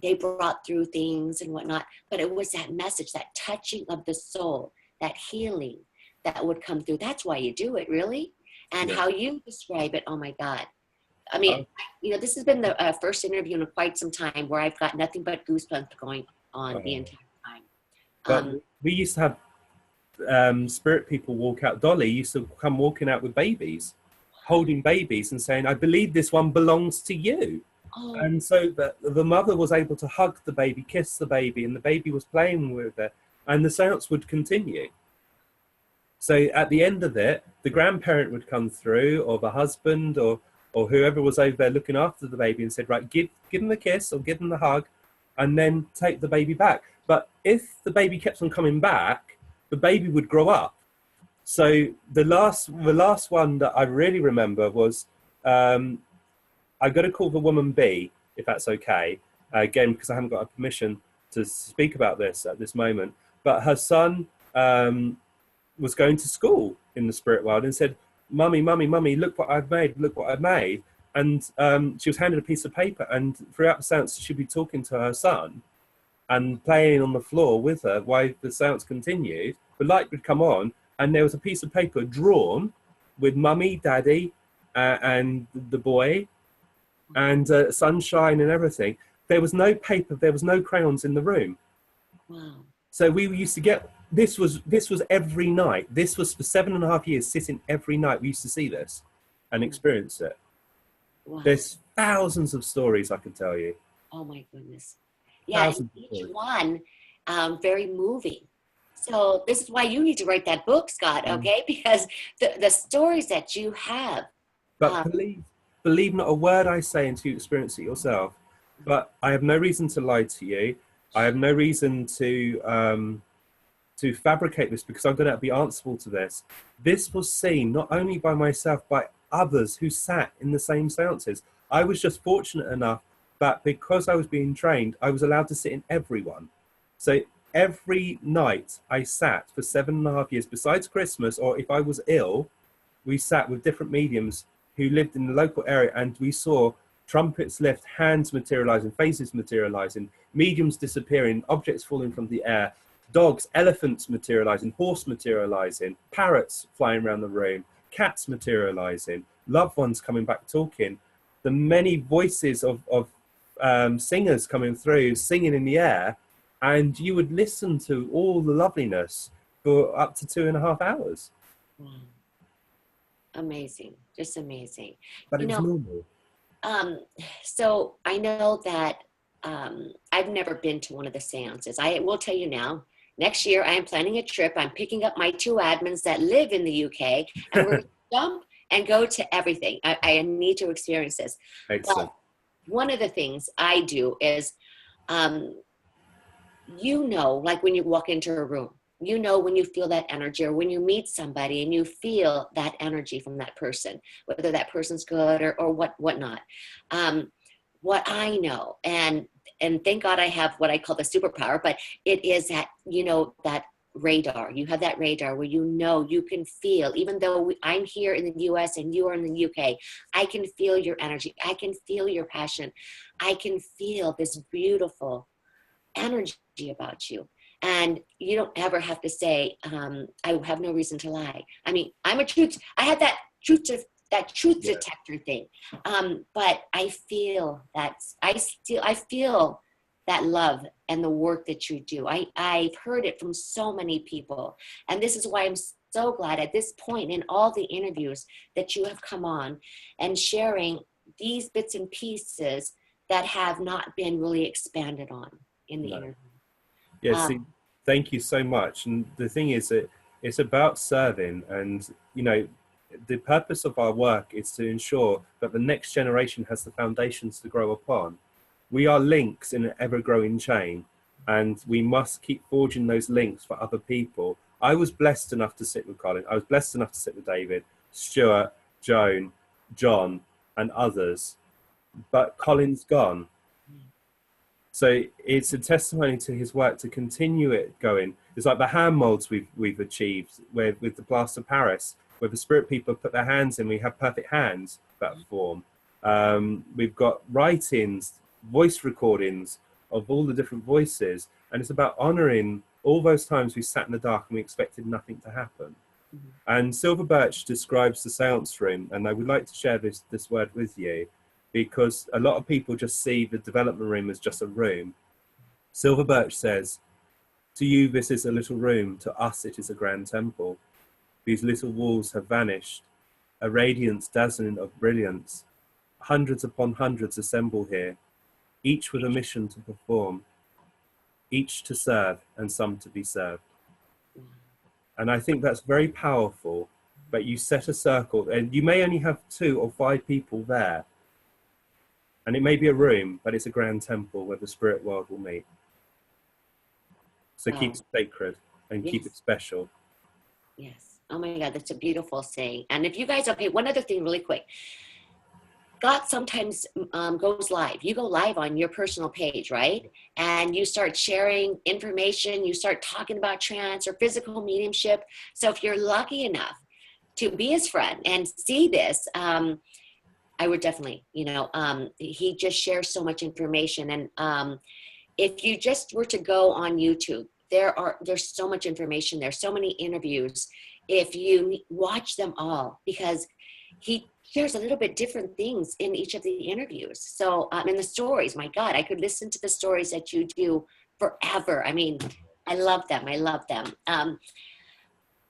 they brought through things and whatnot, but it was that message, that touching of the soul, that healing that would come through. That's why you do it, really. And how you describe it, oh my God. I mean, this has been the first interview in quite some time where I've got nothing but goosebumps going on the entire time. But we used to have spirit people walk out. Dolly used to come walking out with babies, holding babies and saying, I believe this one belongs to you. Oh. And so the mother was able to hug the baby, kiss the baby, and the baby was playing with it, and the seance would continue. So at the end of it, the grandparent would come through, or the husband, or whoever was over there looking after the baby, and said, right, give them the kiss or give them the hug, and then take the baby back. But if the baby kept on coming back, the baby would grow up. So the last one that I really remember was, I got to call the woman B, if that's okay, again, because I haven't got a permission to speak about this at this moment. But her son was going to school in the spirit world and said, Mummy, look what I've made. And she was handed a piece of paper, and throughout the seance, she'd be talking to her son and playing on the floor with her while the seance continued. The light would come on, and there was a piece of paper drawn with Mummy, Daddy, and the boy, and sunshine and everything. there was no paper, there was no crayons in the room. Wow. So we used to get, this was every night. This was for 7.5 years, sitting every night. We used to see this and experience it. Wow. There's thousands of stories I can tell you. Oh my goodness. Yeah, and each one very moving. So this is why you need to write that book, Scott, okay? Because the stories that you have. But believe not a word I say until you experience it yourself. But I have no reason to lie to you. I have no reason to fabricate this, because I'm going to be answerable to this. This was seen not only by myself, by others who sat in the same seances. I was just fortunate enough that because I was being trained, I was allowed to sit in every one. So every night I sat for 7.5 years, besides Christmas, or if I was ill, we sat with different mediums who lived in the local area, and we saw trumpets lift, hands materializing, faces materializing, mediums disappearing, objects falling from the air, dogs, elephants materializing, horse materializing, parrots flying around the room, cats materializing, loved ones coming back talking, the many voices of singers coming through, singing in the air, and you would listen to all the loveliness for up to 2.5 hours. Wow. Amazing, just amazing. But it was normal. So I know that I've never been to one of the seances. I will tell you now, next year I am planning a trip. I'm picking up my 2 admins that live in the UK, and we're going to jump and go to everything. I need to experience this. Excellent. But one of the things I do is, like when you walk into a room, when you feel that energy, or when you meet somebody and you feel that energy from that person, whether that person's good or whatnot. What I know, and thank God I have what I call the superpower, but it is that, that radar. You have that radar where you can feel, even though I'm here in the US and you are in the UK, I can feel your energy. I can feel your passion. I can feel this beautiful energy about you. And you don't ever have to say, I have no reason to lie. I mean, I had that truth detector thing. But I feel I feel that love and the work that you do. I've heard it from so many people. And this is why I'm so glad at this point in all the interviews that you have come on and sharing these bits and pieces that have not been really expanded on in the interview. Yeah, thank you so much. And the thing is that it's about serving, and the purpose of our work is to ensure that the next generation has the foundations to grow upon. We are links in an ever-growing chain, and we must keep forging those links for other people. I was blessed enough to sit with Colin. I was blessed enough to sit with David, Stuart, Joan, John, and others. But Colin's gone. So it's a testimony to his work to continue it going. It's like the hand molds we've achieved with the plaster Paris, where the spirit people put their hands in, we have perfect hands that form. We've got writings, voice recordings of all the different voices, and it's about honouring all those times we sat in the dark and we expected nothing to happen. Mm-hmm. And Silver Birch describes the seance room, and I would like to share this word with you, because a lot of people just see the development room as just a room. Silver Birch says, "To you this is a little room, to us it is a grand temple. These little walls have vanished, a radiance dazzling of brilliance. Hundreds upon hundreds assemble here, each with a mission to perform, each to serve and some to be served." And I think that's very powerful, but you set a circle, and you may only have 2 or 5 people there. And it may be a room, but it's a grand temple where the spirit world will meet. So keep it sacred and keep it special. Yes. Oh my God, that's a beautiful saying. And if you guys, okay, one other thing really quick. God sometimes goes live. You go live on your personal page, right? And you start sharing information. You start talking about trance or physical mediumship. So if you're lucky enough to be his friend and see this, I would definitely, he just shares so much information. And if you just were to go on YouTube, there's so much information. There's so many interviews. If you watch them all, because he shares a little bit different things in each of the interviews. So in the stories, my God, I could listen to the stories that you do forever. I mean, I love them. I love them.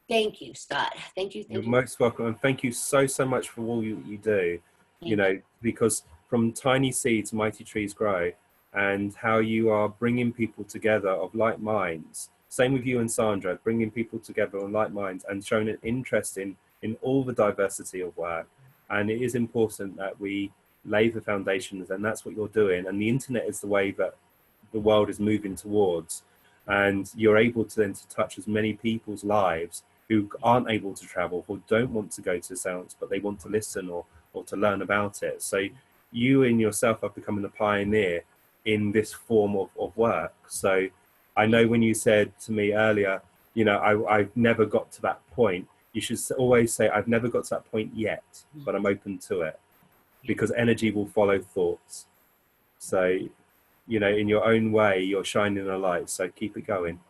Thank you, Scott. Thank you. You're Thank you. most welcome, and thank you so much for all you do. You know, because from tiny seeds, mighty trees grow, and how you are bringing people together of like minds. Same with you and Sandra, bringing people together on like minds and showing an interest in all the diversity of work. And it is important that we lay the foundations, and that's what you're doing. And the internet is the way that the world is moving towards, and you're able to then to touch as many people's lives who aren't able to travel, who don't want to go to seance, but they want to listen or to learn about it. So you in yourself are becoming a pioneer in this form of work. So I know when you said to me earlier, you know, I've never got to that point. You should always say, I've never got to that point yet, but I'm open to it, because energy will follow thoughts. So, you know, in your own way, you're shining a light. So keep it going.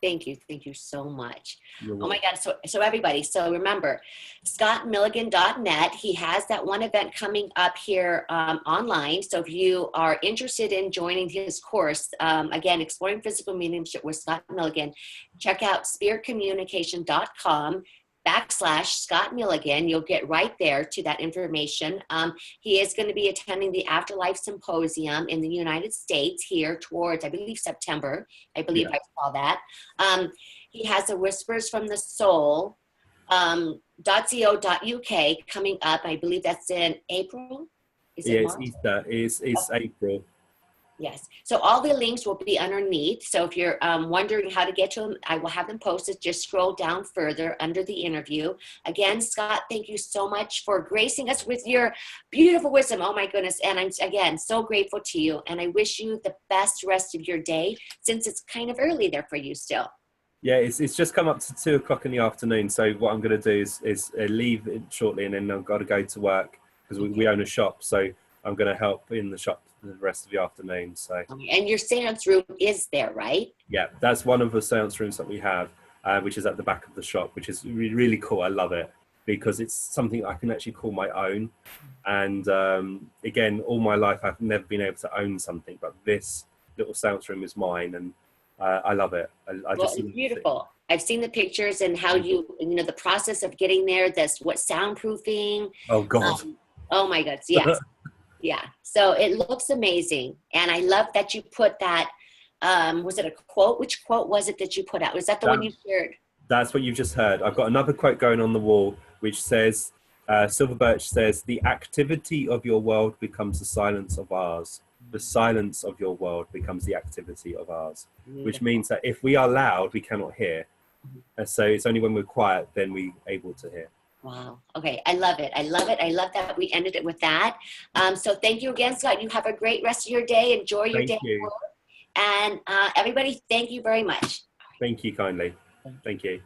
Thank you. Thank you so much. You're Oh my God. So everybody, so remember, scottmilligan.net, he has that one event coming up here online. So if you are interested in joining his course, again, Exploring Physical Mediumship with Scott Milligan, check out spiritcommunication.com/Scott Milligan. You'll get right there to that information. He is going to be attending the Afterlife Symposium in the United States here towards, I believe, September. I believe I saw that. He has a Whispers from the Soul .co.uk coming up. I believe that's in April. Is it March? It's Easter. It's April. Yes. So all the links will be underneath. So if you're wondering how to get to them, I will have them posted. Just scroll down further under the interview. Again, Scott, thank you so much for gracing us with your beautiful wisdom. Oh my goodness. And I'm, again, so grateful to you. And I wish you the best rest of your day, since it's kind of early there for you still. Yeah, it's just come up to 2 o'clock in the afternoon. So what I'm going to do is leave it shortly, and then I've got to go to work, because we own a shop. So I'm going to help in the shop the rest of the afternoon. So, and your seance room is there, right? Yeah, that's one of the seance rooms that we have, which is at the back of the shop, which is really cool. I love it, because it's something I can actually call my own. And again, all my life I've never been able to own something, but this little seance room is mine, and I love it. It's beautiful. I've seen the pictures and how you know, the process of getting there, what soundproofing. Oh God. Oh my God. Yes. Yeah. So it looks amazing. And I love that you put that, was it a quote? Which quote was it that you put out? Was that the one you shared? That's what you've just heard. I've got another quote going on the wall, which says, Silver Birch says, "The activity of your world becomes the silence of ours. The silence of your world becomes the activity of ours." Which means that if we are loud, we cannot hear. So it's only when we're quiet, then we're able to hear. Wow. Okay. I love it. I love it. I love that we ended it with that. So thank you again, Scott. You have a great rest of your day. Enjoy your day. And everybody, thank you very much. Thank you kindly. Thank you.